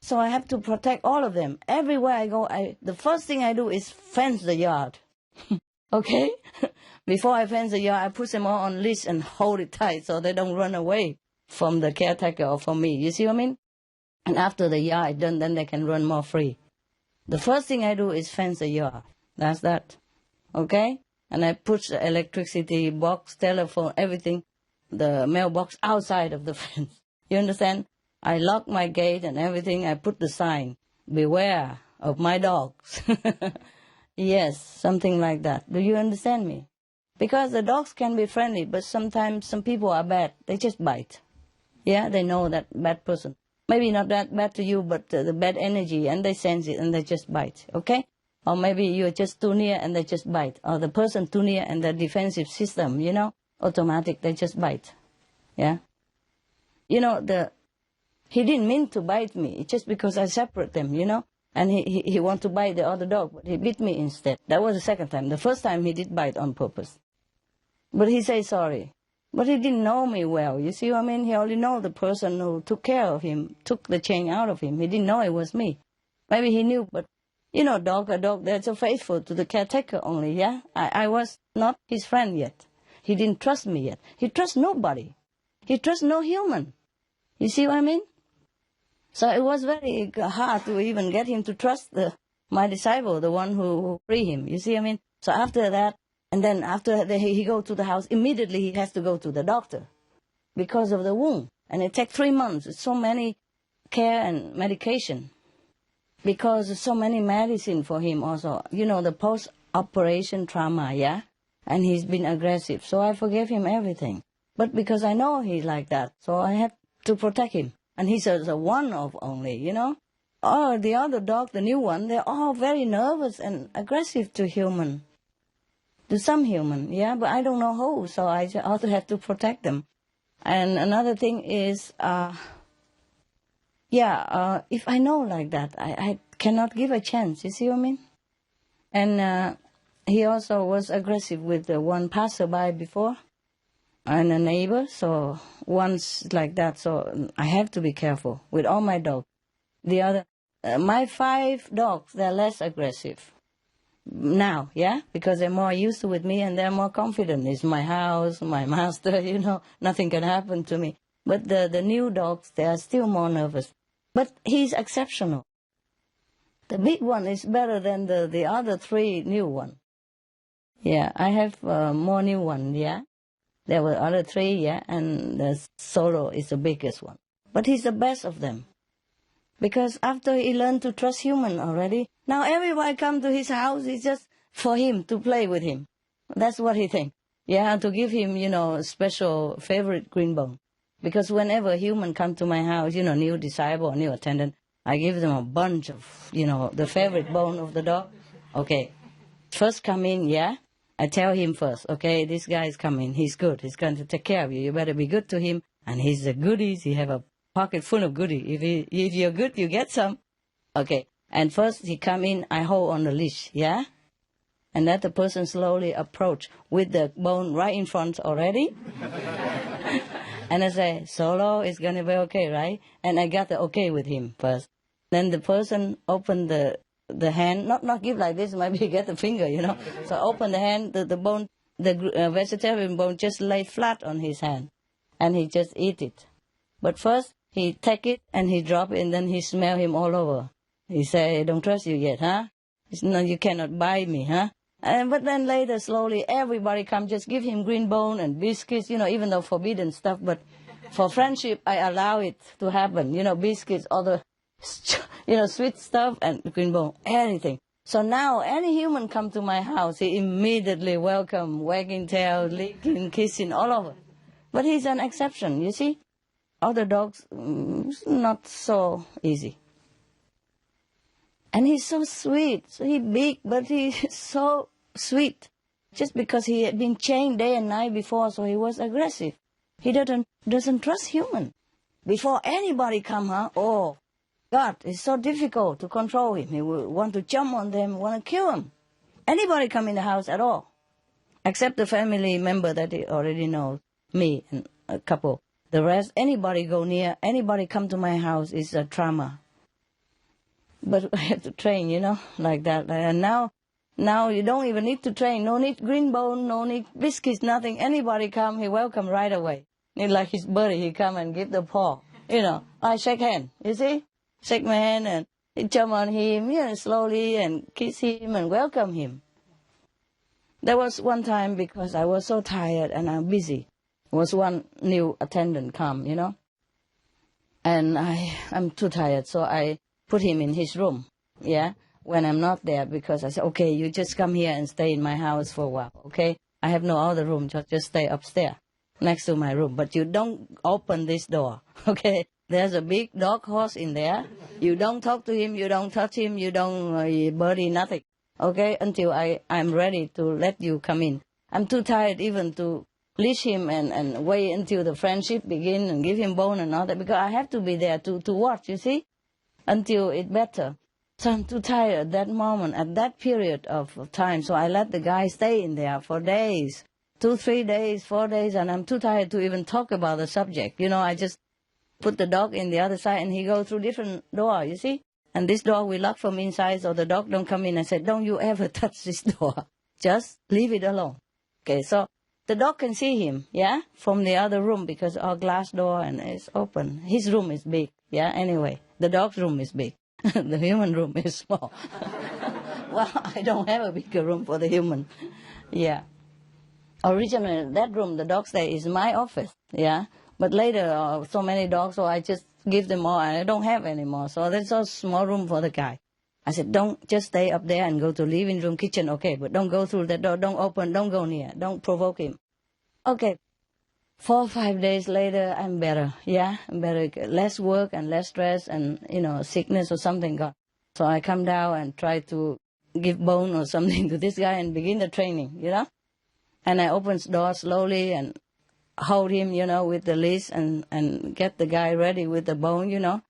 So I have to protect all of them. Everywhere I go, the first thing I do is fence the yard. Okay? Before I fence the yard, I put them all on leash and hold it tight so they don't run away from the caretaker or from me. You see what I mean? And after the yard is done, then they can run more free. The first thing I do is fence the yard. That's that. Okay? And I put the electricity box, telephone, everything, the mailbox outside of the fence. You understand? I lock my gate and everything. I put the sign, beware of my dogs. Yes, something like that. Do you understand me? Because the dogs can be friendly, but sometimes some people are bad. They just bite. Yeah, they know that bad person. Maybe not that bad to you, but the bad energy, and they sense it and they just bite, okay? Or maybe you're just too near and they just bite. Or the person too near and the defensive system, automatic, they just bite. Yeah? He didn't mean to bite me. It's just because I separate them, And he want to bite the other dog, but he bit me instead. That was the second time. The first time he did bite on purpose. But he said sorry. But he didn't know me well. You see what I mean? He only know the person who took care of him, took the chain out of him. He didn't know it was me. Maybe he knew, but a dog, they're so faithful to the caretaker only, yeah? I was not his friend yet. He didn't trust me yet. He trusts nobody. He trusts no human. You see what I mean? So it was very hard to even get him to trust my disciple, the one who freed him. You see what I mean? So after that, and then after he go to the house, immediately he has to go to the doctor because of the wound. And it takes 3 months. It's so many care and medication. Because there's so many medicine for him also. The post-operation trauma, yeah? And he's been aggressive. So I forgave him everything. But because I know he's like that, so I had to protect him. And he's a one of only, Or the other dog, the new one, they're all very nervous and aggressive to human. To some human, yeah? But I don't know who, so I also have to protect them. And another thing is... if I know like that, I cannot give a chance. You see what I mean? And he also was aggressive with the one passerby before and a neighbor. So once like that, so I have to be careful with all my dogs. The other, my 5 dogs, they're less aggressive now, yeah? Because they're more used to with me and they're more confident. It's my house, my master, nothing can happen to me. But the new dogs, they are still more nervous. But he's exceptional. The big one is better than the other 3 new ones. Yeah, I have more new ones, yeah. There were other 3, yeah, and the Solo is the biggest one. But he's the best of them. Because after he learned to trust human already, now everyone come to his house is just for him, to play with him. That's what he thinks. Yeah, and to give him, a special favorite green bone. Because whenever a human come to my house, new disciple, new attendant, I give them a bunch of, the favorite bone of the dog. Okay, first come in, yeah? I tell him first, okay, this guy is coming, he's good, he's going to take care of you, you better be good to him. And he's the goodies, he have a pocket full of goodies. If you're good, you get some. Okay, and first he come in, I hold on the leash, yeah? And let the person slowly approach with the bone right in front already. And I say, Solo, it's going to be okay, right? And I got the okay with him first. Then the person open the hand, not give like this, maybe get the finger, you know. So open the hand, the bone, the vegetarian bone just lay flat on his hand, and he just eat it. But first, he take it and he drop it, and then he smell him all over. He say, don't trust you yet, huh? No, you cannot buy me, huh? But then later, slowly, everybody come, just give him green bone and biscuits, you know, even though forbidden stuff. But for friendship, I allow it to happen, you know, biscuits, all the, you know, sweet stuff and green bone, anything. So now, any human come to my house, he immediately welcome, wagging tail, licking, kissing, all over. But he's an exception, you see? Other dogs, not so easy. And he's so sweet. So he's big, but he's so sweet. Just because he had been chained day and night before, so he was aggressive. He doesn't trust human. Before anybody come, huh? Oh, God, it's so difficult to control him. He will want to jump on them, want to kill him. Anybody come in the house at all, except the family member that he already knows, me and a couple. The rest, anybody go near, anybody come to my house is a trauma. But I have to train, you know, like that. And now you don't even need to train. No need green bone, no need biscuits, nothing. Anybody come, he welcome right away. It's like his buddy, he come and give the paw. You know, I shake hand, you see? Shake my hand and he jump on him, you know, slowly and kiss him and welcome him. There was one time because I was so tired and I'm busy. Was one new attendant come, you know. And I'm too tired, so I put him in his room, yeah, when I'm not there, because I said, okay, you just come here and stay in my house for a while, okay? I have no other room, just stay upstairs next to my room. But you don't open this door, okay? There's a big dog horse in there. You don't talk to him, you don't touch him, you don't birdie, nothing, okay? Until I'm ready to let you come in. I'm too tired even to leash him and wait until the friendship begin and give him bone and all that, because I have to be there to watch, you see? Until it's better. So I'm too tired at that moment, at that period of time. So I let the guy stay in there for days, 2, 3 days, 4 days, and I'm too tired to even talk about the subject. You know, I just put the dog in the other side and he go through different door, you see? And this door we lock from inside so the dog don't come in. I said, don't you ever touch this door. Just leave it alone. Okay, so the dog can see him, yeah, from the other room because our glass door and it's open. His room is big, yeah, anyway. The dog's room is big. The human room is small. Well, I don't have a bigger room for the human. Yeah. Originally, that room, the dog stay, is my office. Yeah. But later, so many dogs, so I just give them all, and I don't have any more. So there's a small room for the guy. I said, don't just stay up there and go to living room, kitchen, okay, but don't go through that door, don't open, don't go near, don't provoke him. Okay. 4 or 5 days later, I'm better. Yeah, I'm better. Less work and less stress and, you know, sickness or something gone. So I come down and try to give bone or something to this guy and begin the training, you know. And I open the door slowly and hold him, you know, with the leash and get the guy ready with the bone, you know.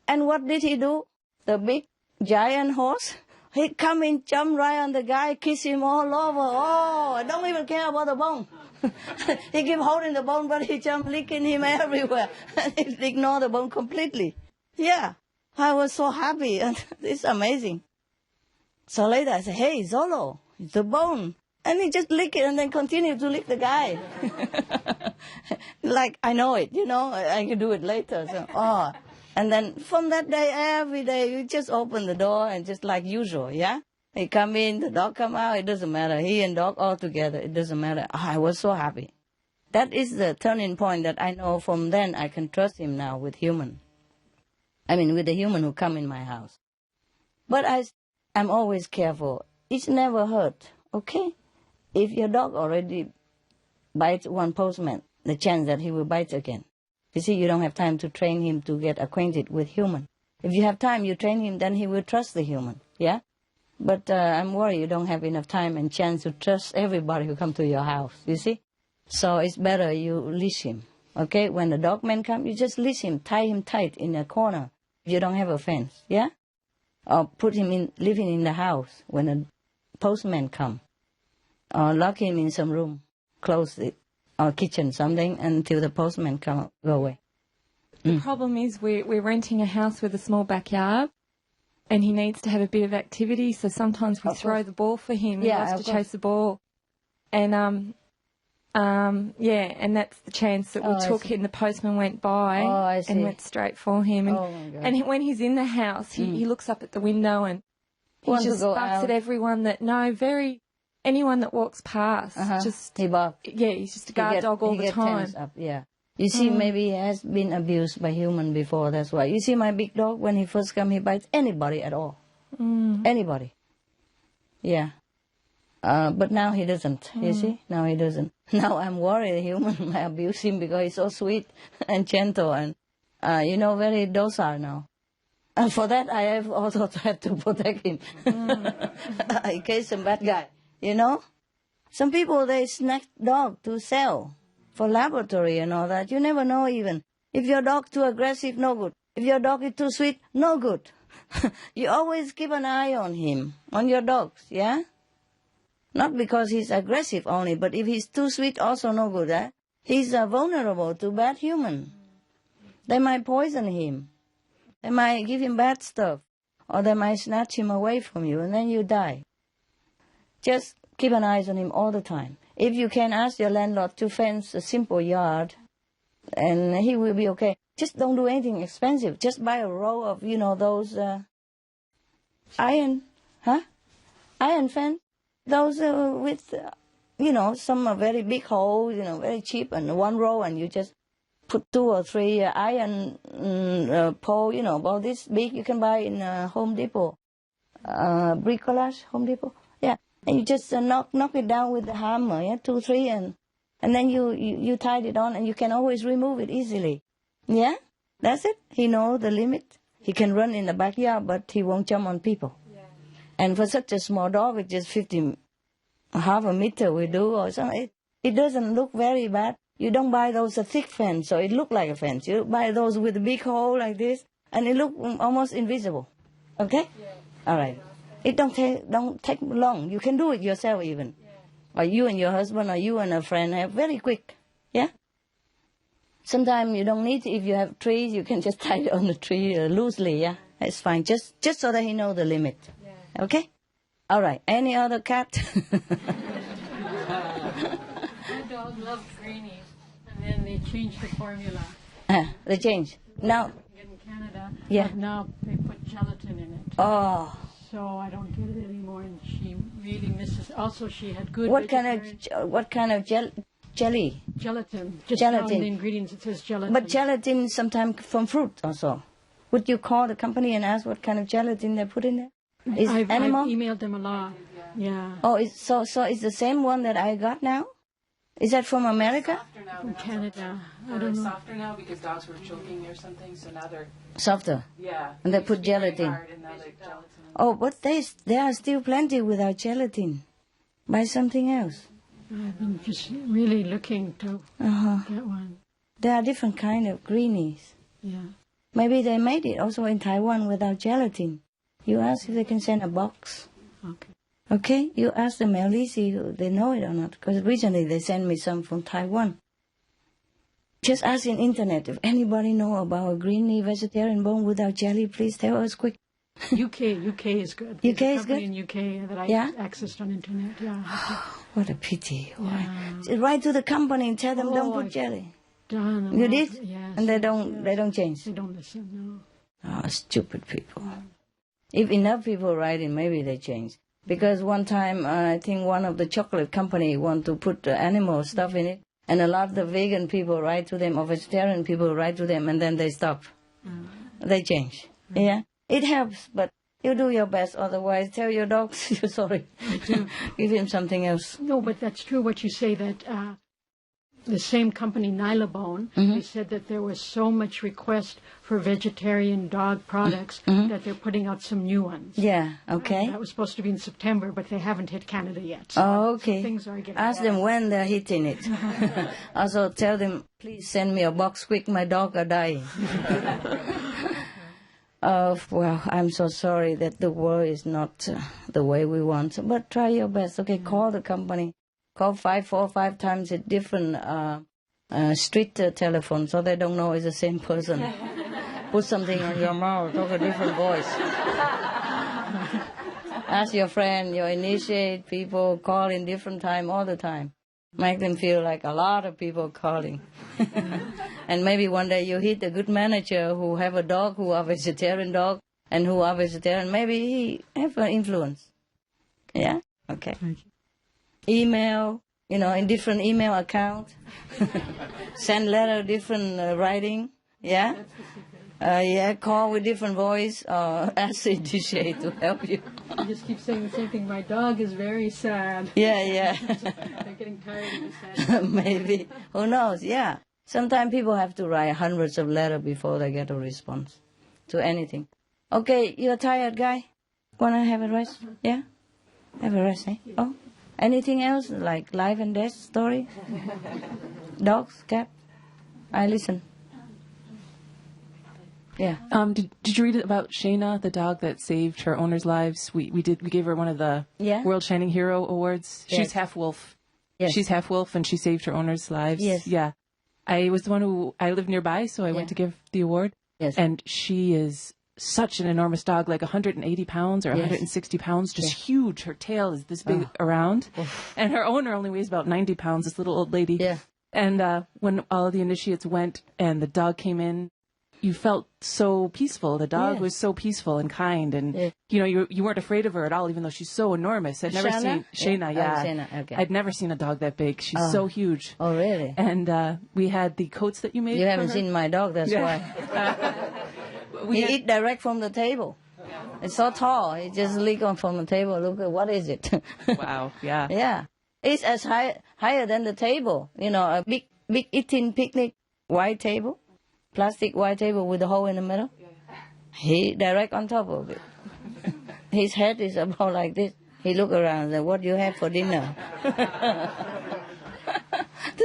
And what did he do? The big giant horse, he come in, jump right on the guy, kiss him all over. Oh, I don't even care about the bone. He keep holding the bone, but he jump licking him everywhere. And he ignore the bone completely. Yeah, I was so happy. And it's amazing. So later I said, hey, Zolo, it's the bone. And he just lick it and then continue to lick the guy. Like, I know it, you know, I can do it later. So, oh. And then from that day, every day, you just open the door and just like usual, yeah? He come in, the dog come out, it doesn't matter. He and dog all together, it doesn't matter. Oh, I was so happy. That is the turning point that I know from then I can trust him now with human. I mean, with the human who come in my house. But I'm always careful. It's never hurt, okay? If your dog already bites one postman, the chance that he will bite again. You see, you don't have time to train him to get acquainted with human. If you have time, you train him, then he will trust the human, yeah? But I'm worried you don't have enough time and chance to trust everybody who come to your house, you see? So it's better you leash him, okay? When the dog man comes, you just leash him, tie him tight in a corner. If you don't have a fence, yeah? Or put him in, living in the house when a postman come. Or lock him in some room, close it, or kitchen, something, until the postman come, go away.
The problem is we're renting a house with a small backyard, and he needs to have a bit of activity, so sometimes we throw the ball for him. He loves to chase the ball. And, and that's the chance that we took, and the postman went by and went straight for him. And, when he's in the house, he looks up at the window and he just barks at everyone anyone that walks past.
He barks.
Yeah, he's just a guard dog all the time.
Up, yeah. You see, maybe he has been abused by human before, that's why. You see, my big dog, when he first comes, he bites anybody at all. Anybody. Yeah. But now he doesn't, you see? Now he doesn't. Now I'm worried human might abuse him because he's so sweet and gentle and, very docile now. And for that, I have also tried to protect him. In case some bad guy, Some people, they snatch dog to sell for laboratory and all that. You never know even. If your dog too aggressive, no good. If your dog is too sweet, no good. You always keep an eye on him, on your dogs, yeah? Not because he's aggressive only, but if he's too sweet, also no good, eh? He's vulnerable to bad human. They might poison him. They might give him bad stuff. Or they might snatch him away from you, and then you die. Just keep an eye on him all the time. If you can ask your landlord to fence a simple yard, and he will be okay. Just don't do anything expensive. Just buy a row of, those iron fence. Those with, some very big holes, very cheap, and one row, and you just put 2 or 3 iron pole, about this big. You can buy in Home Depot, bricolage, Home Depot. Yeah, and you just knock it down with the hammer, 2, 3, and then you tied it on, and you can always remove it easily. Yeah, that's it. He knows the limit. He can run in the backyard, but he won't jump on people. And for such a small dog, it's just half a meter we do or something. It doesn't look very bad. You don't buy those a thick fence, so it look like a fence. You buy those with a big hole like this, and it look almost invisible. Okay? Yeah. All right. It don't take long. You can do it yourself even. Yeah. Or you and your husband, or you and a friend have very quick. Yeah? Sometimes you don't need, if you have trees, you can just tie it on the tree loosely, yeah? It's fine. Just so that he know the limit. Okay? All right. Any other cat?
My dog loved greenies, and then they changed the formula.
They changed. Now.
In Canada.
Yeah.
But now they put gelatin in it.
Oh.
So I don't get it anymore, and she really misses. Also, she had good.
What kind of jelly?
Gelatin. Just on the ingredients it says gelatin.
But gelatin sometimes from fruit also. Would you call the company and ask what kind of gelatin they put in there?
I've emailed them a lot. Yeah.
Oh, so it's the same one that I got now? Is that from America?
Softer now. From Canada. I don't know. Softer now because dogs were choking or something, so now they're
softer.
Yeah.
And they put gelatin. Oh, but there are still plenty without gelatin. Buy something else.
I've been just really looking to get one.
There are different kind of greenies.
Yeah.
Maybe they made it also in Taiwan without gelatin. You ask if they can send a box.
Okay.
Okay? You ask them at least if they know it or not. Because recently they sent me some from Taiwan. Just ask in internet if anybody know about a greeny vegetarian bone without jelly. Please tell us quick.
UK is good.
There's UK is good?
In UK that I accessed on internet. Yeah.
What a pity. Yeah. Write to the company and tell them don't put jelly.
Done.
You did?
Yes.
And they don't change?
They don't listen, no.
Oh, stupid people. If enough people write in, maybe they change. Because one time, I think one of the chocolate company want to put animal stuff in it, and a lot of the vegan people write to them, or vegetarian people write to them, and then they stop. They change. Yeah? It helps, but you do your best. Otherwise, tell your dogs you're sorry. Give him something else.
No, but that's true what you say, that the same company, Nylabone, they said that there was so much request for vegetarian dog products that they're putting out some new ones.
Yeah, okay.
That was supposed to be in September, but they haven't hit Canada yet.
So okay.
Things are getting
Ask them when they're hitting it. Also tell them, please send me a box quick, my dog are dying. Well, I'm so sorry that the world is not the way we want, but try your best. Okay, call the company. Call 4 or 5 times at different street telephone, so they don't know it's the same person. Put something on your mouth, talk a different voice. Ask your friend, you initiate people, call in different time all the time. Make them feel like a lot of people calling. And maybe one day you hit a good manager who have a dog, who are vegetarian dog, and who are vegetarian. Maybe he have an influence. Yeah? Okay. Email, in different email account. Send letter, different writing. Yeah? Call with different voice, ask the DJ to help you.
You just keep saying the same thing. My dog is very sad.
Yeah.
They're getting tired of the sad.
Maybe. Who knows? Yeah. Sometimes people have to write hundreds of letters before they get a response to anything. Okay, you're tired, guy? Wanna have a rest? Yeah? Have a rest, eh? Oh, anything else? Like life and death story? Dogs, cat? I listen. Yeah.
Did you read about Shayna, the dog that saved her owner's lives? We gave her one of the World Shining Hero Awards.
Yes.
She's half wolf.
Yes.
She's half wolf, and she saved her owner's lives.
Yes.
Yeah. I was the one I lived nearby, so I went to give the award.
Yes.
And she is such an enormous dog, like 180 pounds or 160 pounds, just huge. Her tail is this big around. And her owner only weighs about 90 pounds, this little old lady.
Yeah.
And when all of the initiates went and the dog came in, you felt so peaceful. The dog was so peaceful and kind, and you weren't afraid of her at all, even though she's so enormous. I'd never seen Shayna. Yeah,
Shayna, okay.
I'd never seen a dog that big. She's so huge.
Oh, really?
And we had the coats that you made.
You
for
haven't
her.
seen my dog, that's why. He eat direct from the table. It's so tall. He just lick on from the table. Look at what is it?
Wow. Yeah.
Yeah. It's as higher than the table. A big eating picnic white table. Plastic white table with a hole in the middle. He direct on top of it. His head is about like this. He look around and say, what do you have for dinner? The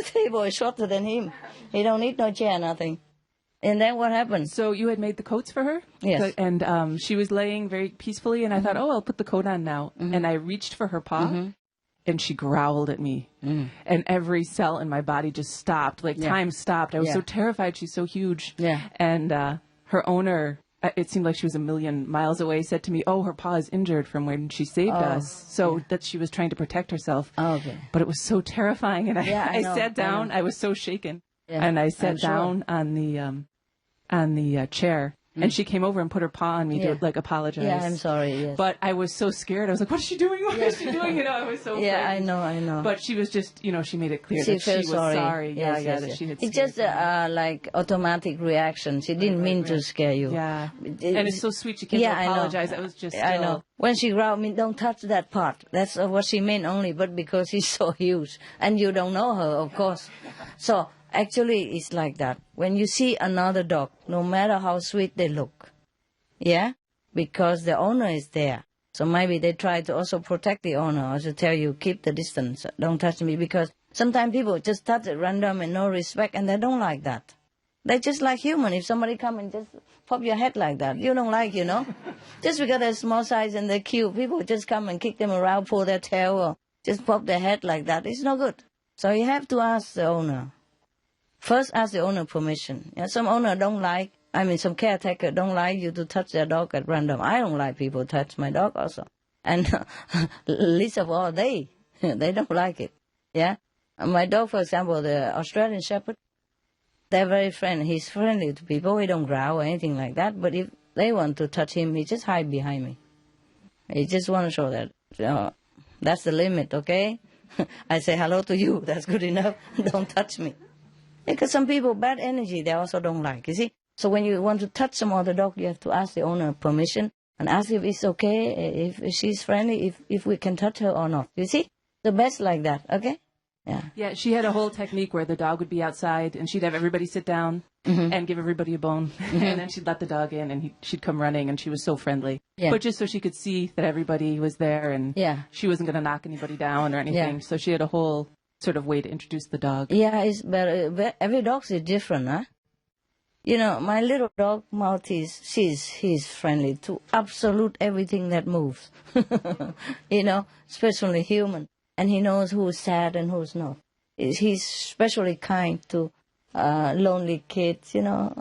table is shorter than him. He don't need no chair, nothing. And then what happened?
So you had made the coats for her?
Yes.
And she was laying very peacefully, and I thought, I'll put the coat on now. And I reached for her paw. And she growled at me, and every cell in my body just stopped. Like time stopped. I was so terrified. She's so huge.
Yeah.
And her owner, it seemed like she was a million miles away, said to me, "Oh, her paw is injured from when she saved us." So that she was trying to protect herself.
Oh, okay.
But it was so terrifying, and I sat down. I was so shaken, and I sat down on the chair. And she came over and put her paw on me to apologize.
Yeah, I'm sorry. Yes.
But I was so scared. I was like, "What is she doing? What is she doing?" I was so afraid.
Yeah, I know.
But she was just, she made it clear that she was sorry.
Yes,
that she had.
It's just like automatic reaction. She didn't mean to scare you.
Yeah. And it's so sweet. She came to apologize. I was just.
I know. When she growled, don't touch that part. That's what she meant only. But because she's so huge, and you don't know her, of course. So. Actually, it's like that. When you see another dog, no matter how sweet they look, because the owner is there. So maybe they try to also protect the owner, or to tell you, keep the distance, don't touch me. Because sometimes people just touch at random and no respect, and they don't like that. They're just like human. If somebody come and just pop your head like that, you don't like, Just because they're small size and they're cute, people just come and kick them around, pull their tail, or just pop their head like that. It's no good. So you have to ask the owner. First, ask the owner permission. Some owner some caretaker don't like you to touch their dog at random. I don't like people touch my dog also. And least of all, they don't like it. Yeah. My dog, for example, the Australian Shepherd, they're very friendly. He's friendly to people. He don't growl or anything like that. But if they want to touch him, he just hide behind me. He just want to show that. That's the limit, okay? I say hello to you. That's good enough. Don't touch me. Because some people, bad energy, they also don't like, you see. So when you want to touch some other dog, you have to ask the owner permission and ask if it's okay, if she's friendly, if we can touch her or not. You see? The best like that, okay? Yeah.
Yeah, she had a whole technique where the dog would be outside and she'd have everybody sit down and give everybody a bone. And then she'd let the dog in and she'd come running, and she was so friendly. Yeah. But just so she could see that everybody was there, and she wasn't going to knock anybody down or anything. Yeah. So she had a whole sort of way to introduce the dog.
Yeah, but every dog is different, huh? My little dog, Maltese, he's friendly to absolute everything that moves. Especially human. And he knows who's sad and who's not. He's especially kind to lonely kids, you know,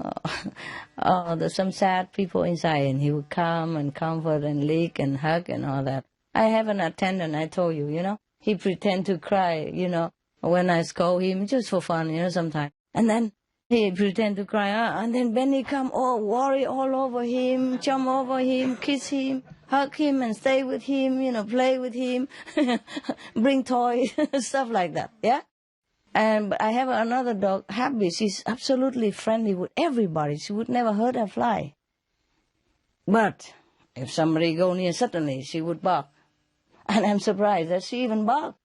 some sad people inside, and he would come and comfort and lick and hug and all that. I have an attendant, I told you, you know, he pretend to cry, you know, when I scold him, just for fun, you know, sometimes. And then he pretend to cry, and then Benny come, worry all over him, jump over him, kiss him, hug him, and stay with him, you know, play with him, bring toys, stuff like that, yeah? And I have another dog, Happy. She's absolutely friendly with everybody. She would never hurt a fly. But if somebody go near, suddenly she would bark. And I'm surprised that she even barked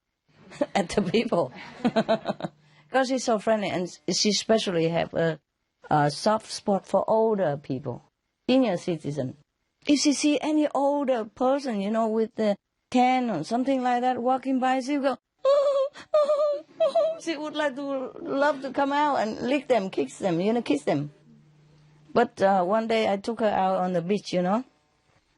at the people. Because she's so friendly, and she especially have a soft spot for older people, senior citizen. If she see any older person, you know, with the can or something like that walking by, she would go, she would love to come out and lick them, kiss them, you know, kiss them. But one day I took her out on the beach, you know,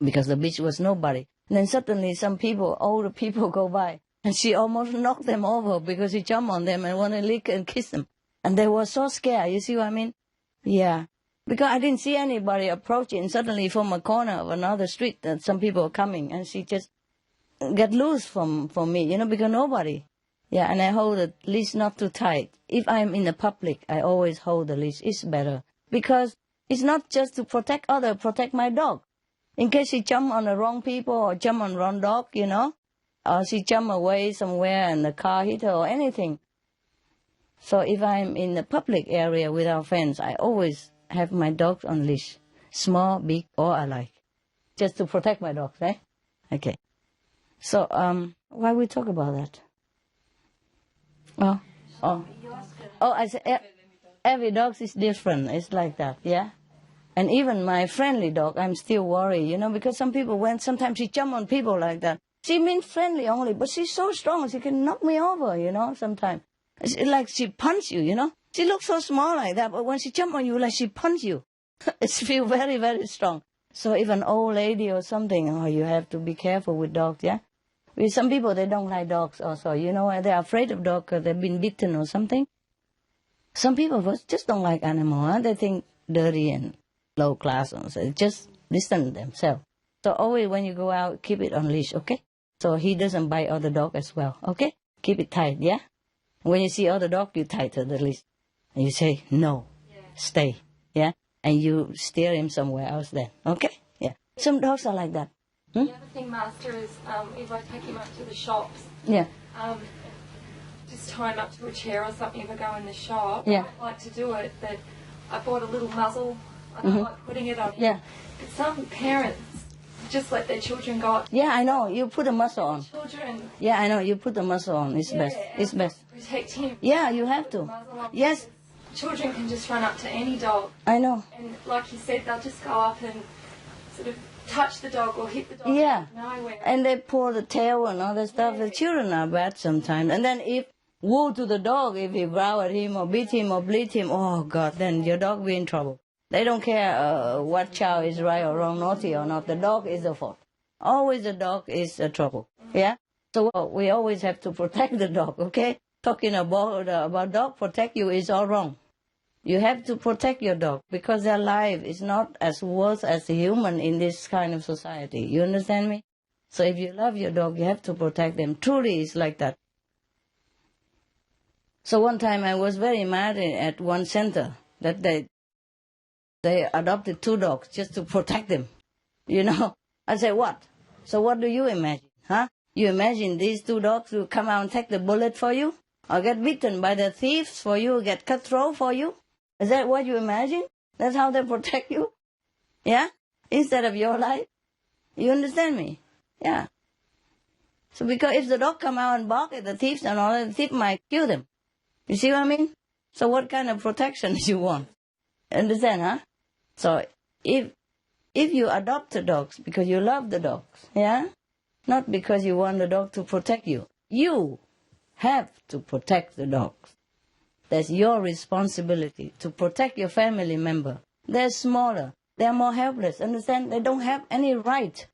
because the beach was nobody. And then suddenly some people, older people, go by, and she almost knocked them over because she jumped on them and wanted to lick and kiss them. And they were so scared, you see what I mean? Yeah. Because I didn't see anybody approaching. Suddenly from a corner of another street, that some people were coming, and she just got loose from me, you know, because nobody. Yeah, and I hold the leash not too tight. If I'm in the public, I always hold the leash. It's better. Because it's not just to protect others, protect my dog. In case she jump on the wrong people or jump on wrong dog, you know, or she jump away somewhere and the car hit her or anything. So if I'm in the public area without fence, I always have my dogs on leash. Small, big, or alike. Just to protect my dogs, eh? Okay. So, why we talk about that? I said every dog is different. It's like that, yeah. And even my friendly dog, I'm still worried, you know, because some people, sometimes she jump on people like that. She means friendly only, but she's so strong, she can knock me over, you know, sometimes. It's like she punch you, you know. She looks so small like that, but when she jump on you, like she punch you. It feels very, very strong. So if an old lady or something, you have to be careful with dogs, yeah. With some people, they don't like dogs also, you know, they're afraid of dogs because they've been bitten or something. Some people just don't like animals, huh? They think dirty and low class, so they just distance themselves. So always when you go out, keep it on leash, okay? So he doesn't bite other dog as well, okay? Keep it tight, yeah? When you see other dog, you tighten the leash. And you say, no, stay, yeah? And you steer him somewhere else then, okay? Yeah. Some dogs are like that.
The other thing, Master, is if I take him up to the shops, just tie him up to a chair or something if I go in the shop.
Yeah.
I like to do it, but I bought a little muzzle. I don't like putting it on him.
Yeah.
But some parents just let their children go up.
Yeah, I know. You put a muzzle on.
Children.
Yeah, I know. You put the muzzle on. It's best. It's best.
Protect him.
Yeah, you have to. Yes.
Children can just run up to any dog.
I know.
And like you said, they'll just go up and sort of touch the dog or hit the dog.
Yeah.
Nowhere.
And they pull the tail and all that stuff. The children are bad sometimes. And then woe to the dog if you growl at him or beat him or bleed him. Oh, God, then your dog will be in trouble. They don't care what child is right or wrong, naughty or not. The dog is the fault. Always the dog is the trouble. Yeah? So we always have to protect the dog, okay? Talking about dog protect you is all wrong. You have to protect your dog because their life is not as worth as a human in this kind of society. You understand me? So if you love your dog, you have to protect them. Truly, it's like that. So one time I was very mad at one center that they adopted 2 dogs just to protect them. You know? I said, what? So what do you imagine? Huh? You imagine these 2 dogs will come out and take the bullet for you? Or get beaten by the thieves for you? Get cut throat for you? Is that what you imagine? That's how they protect you? Yeah? Instead of your life? You understand me? Yeah. So because if the dog come out and bark at the thieves and all that, the thief might kill them. You see what I mean? So what kind of protection do you want? Understand, huh? So if you adopt the dogs because you love the dogs, yeah? Not because you want the dog to protect you. You have to protect the dogs. That's your responsibility to protect your family member. They're smaller. They're more helpless. Understand? They don't have any right,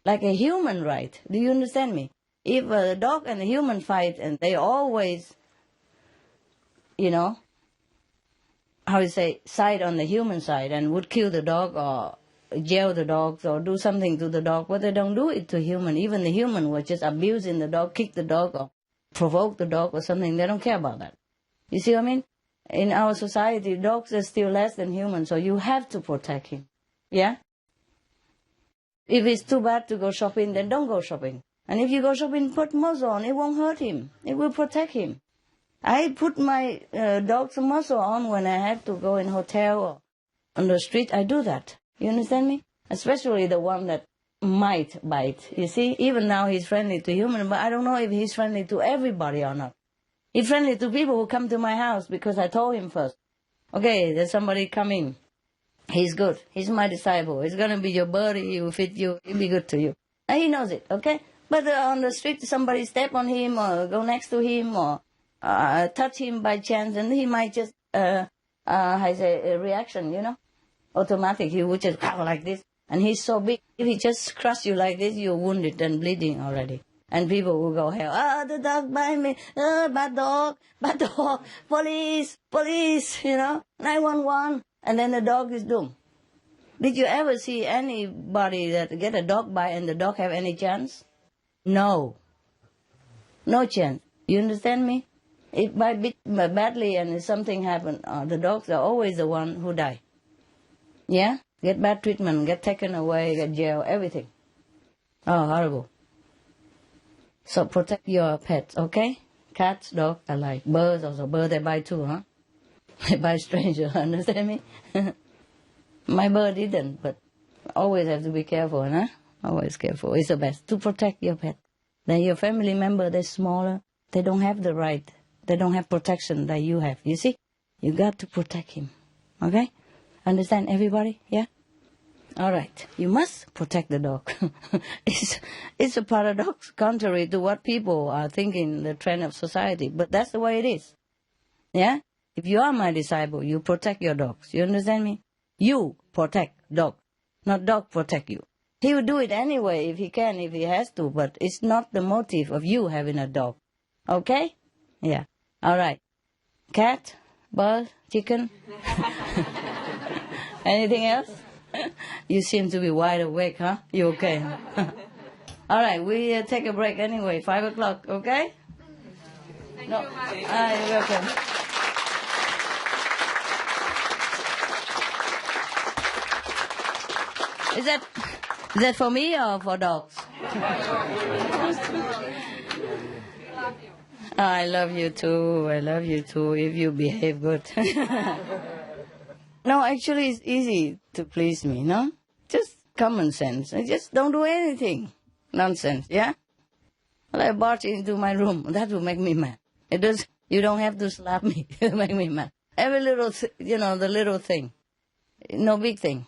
like a human right. Do you understand me? If a dog and a human fight and they always, you know, how you say, side on the human side and would kill the dog or jail the dogs or do something to the dog, but they don't do it to human. Even the human was just abusing the dog, kick the dog or provoke the dog or something. They don't care about that. You see what I mean? In our society, dogs are still less than humans, so you have to protect him. Yeah? If it's too bad to go shopping, then don't go shopping. And if you go shopping, put muzzle on. It won't hurt him. It will protect him. I put my dog's muzzle on when I have to go in hotel or on the street. I do that. You understand me? Especially the one that might bite. You see, even now he's friendly to humans, but I don't know if he's friendly to everybody or not. He's friendly to people who come to my house because I told him first, okay, there's somebody coming. He's good. He's my disciple. He's going to be your buddy. He will fit you. He'll be good to you. And he knows it, okay? But on the street, somebody step on him or go next to him or touch him by chance, and he might just, I say, a reaction, you know? Automatic, he would just go like this. And he's so big, if he just crush you like this, you're wounded and bleeding already. And people will go, hell, the dog bite me, bad dog, police, you know, 911. And then the dog is doomed. Did you ever see anybody that get a dog bite and the dog have any chance? No. No chance. You understand me? If bite badly and if something happened, the dogs are always the one who die. Yeah? Get bad treatment, get taken away, get jail, everything. Oh, horrible. So protect your pets, okay? Cats, dogs, I like. Birds also. Birds, they bite too, huh? They bite strangers, understand me? My bird didn't, but always have to be careful, huh? Always careful. It's the best to protect your pet. Then your family member, they're smaller. They don't have the right. They don't have protection that you have. You see? You got to protect him, okay? Understand, everybody? Yeah? All right. You must protect the dog. It's a paradox, contrary to what people are thinking, the trend of society. But that's the way it is. Yeah? If you are my disciple, you protect your dogs. You understand me? You protect dog, not dog protect you. He will do it anyway if he can, if he has to, but it's not the motive of you having a dog. Okay? Yeah. All right. Cat, bird, chicken. Anything else? You seem to be wide awake, huh? You okay? All right, we take a break anyway, 5 o'clock, okay? Thank you very much. You're welcome. Is that for me or for dogs? I love you too. I love you too if you behave good. No, actually it's easy to please me, no? Just common sense. I just don't do anything. Nonsense, yeah? Like barge into my room, that will make me mad. It does. You don't have to slap me to make me mad. Every little, the little thing. No big thing,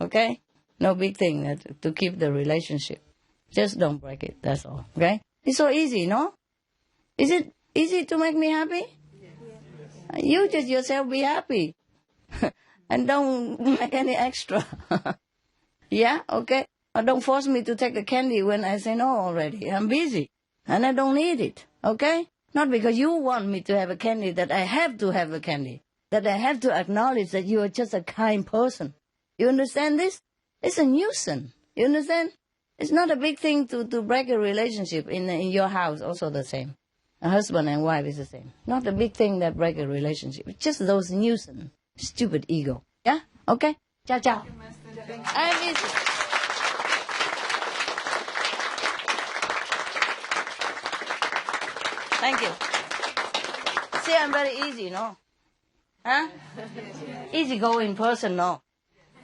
okay? No big thing to keep the relationship. Just don't break it, that's all, okay? It's so easy, no? Is it easy to make me happy? Yes. You just yourself be happy. And don't make any extra. Yeah, okay? Or don't force me to take the candy when I say no already. I'm busy. And I don't need it, okay? Not because you want me to have a candy that I have to have a candy. That I have to acknowledge that you are just a kind person. You understand this? It's a nuisance. You understand? It's not a big thing to break a relationship in your house, also the same. A husband and wife is the same. Not a big thing that break a relationship. It's just those nuisance. Stupid ego. Yeah? Okay? Ciao, ciao. I miss you. Thank you. See, I'm very easy, no? Huh? Easy-going person, no?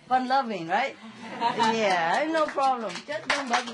Fun-loving, right? Yeah, I have no problem. Just don't bug me.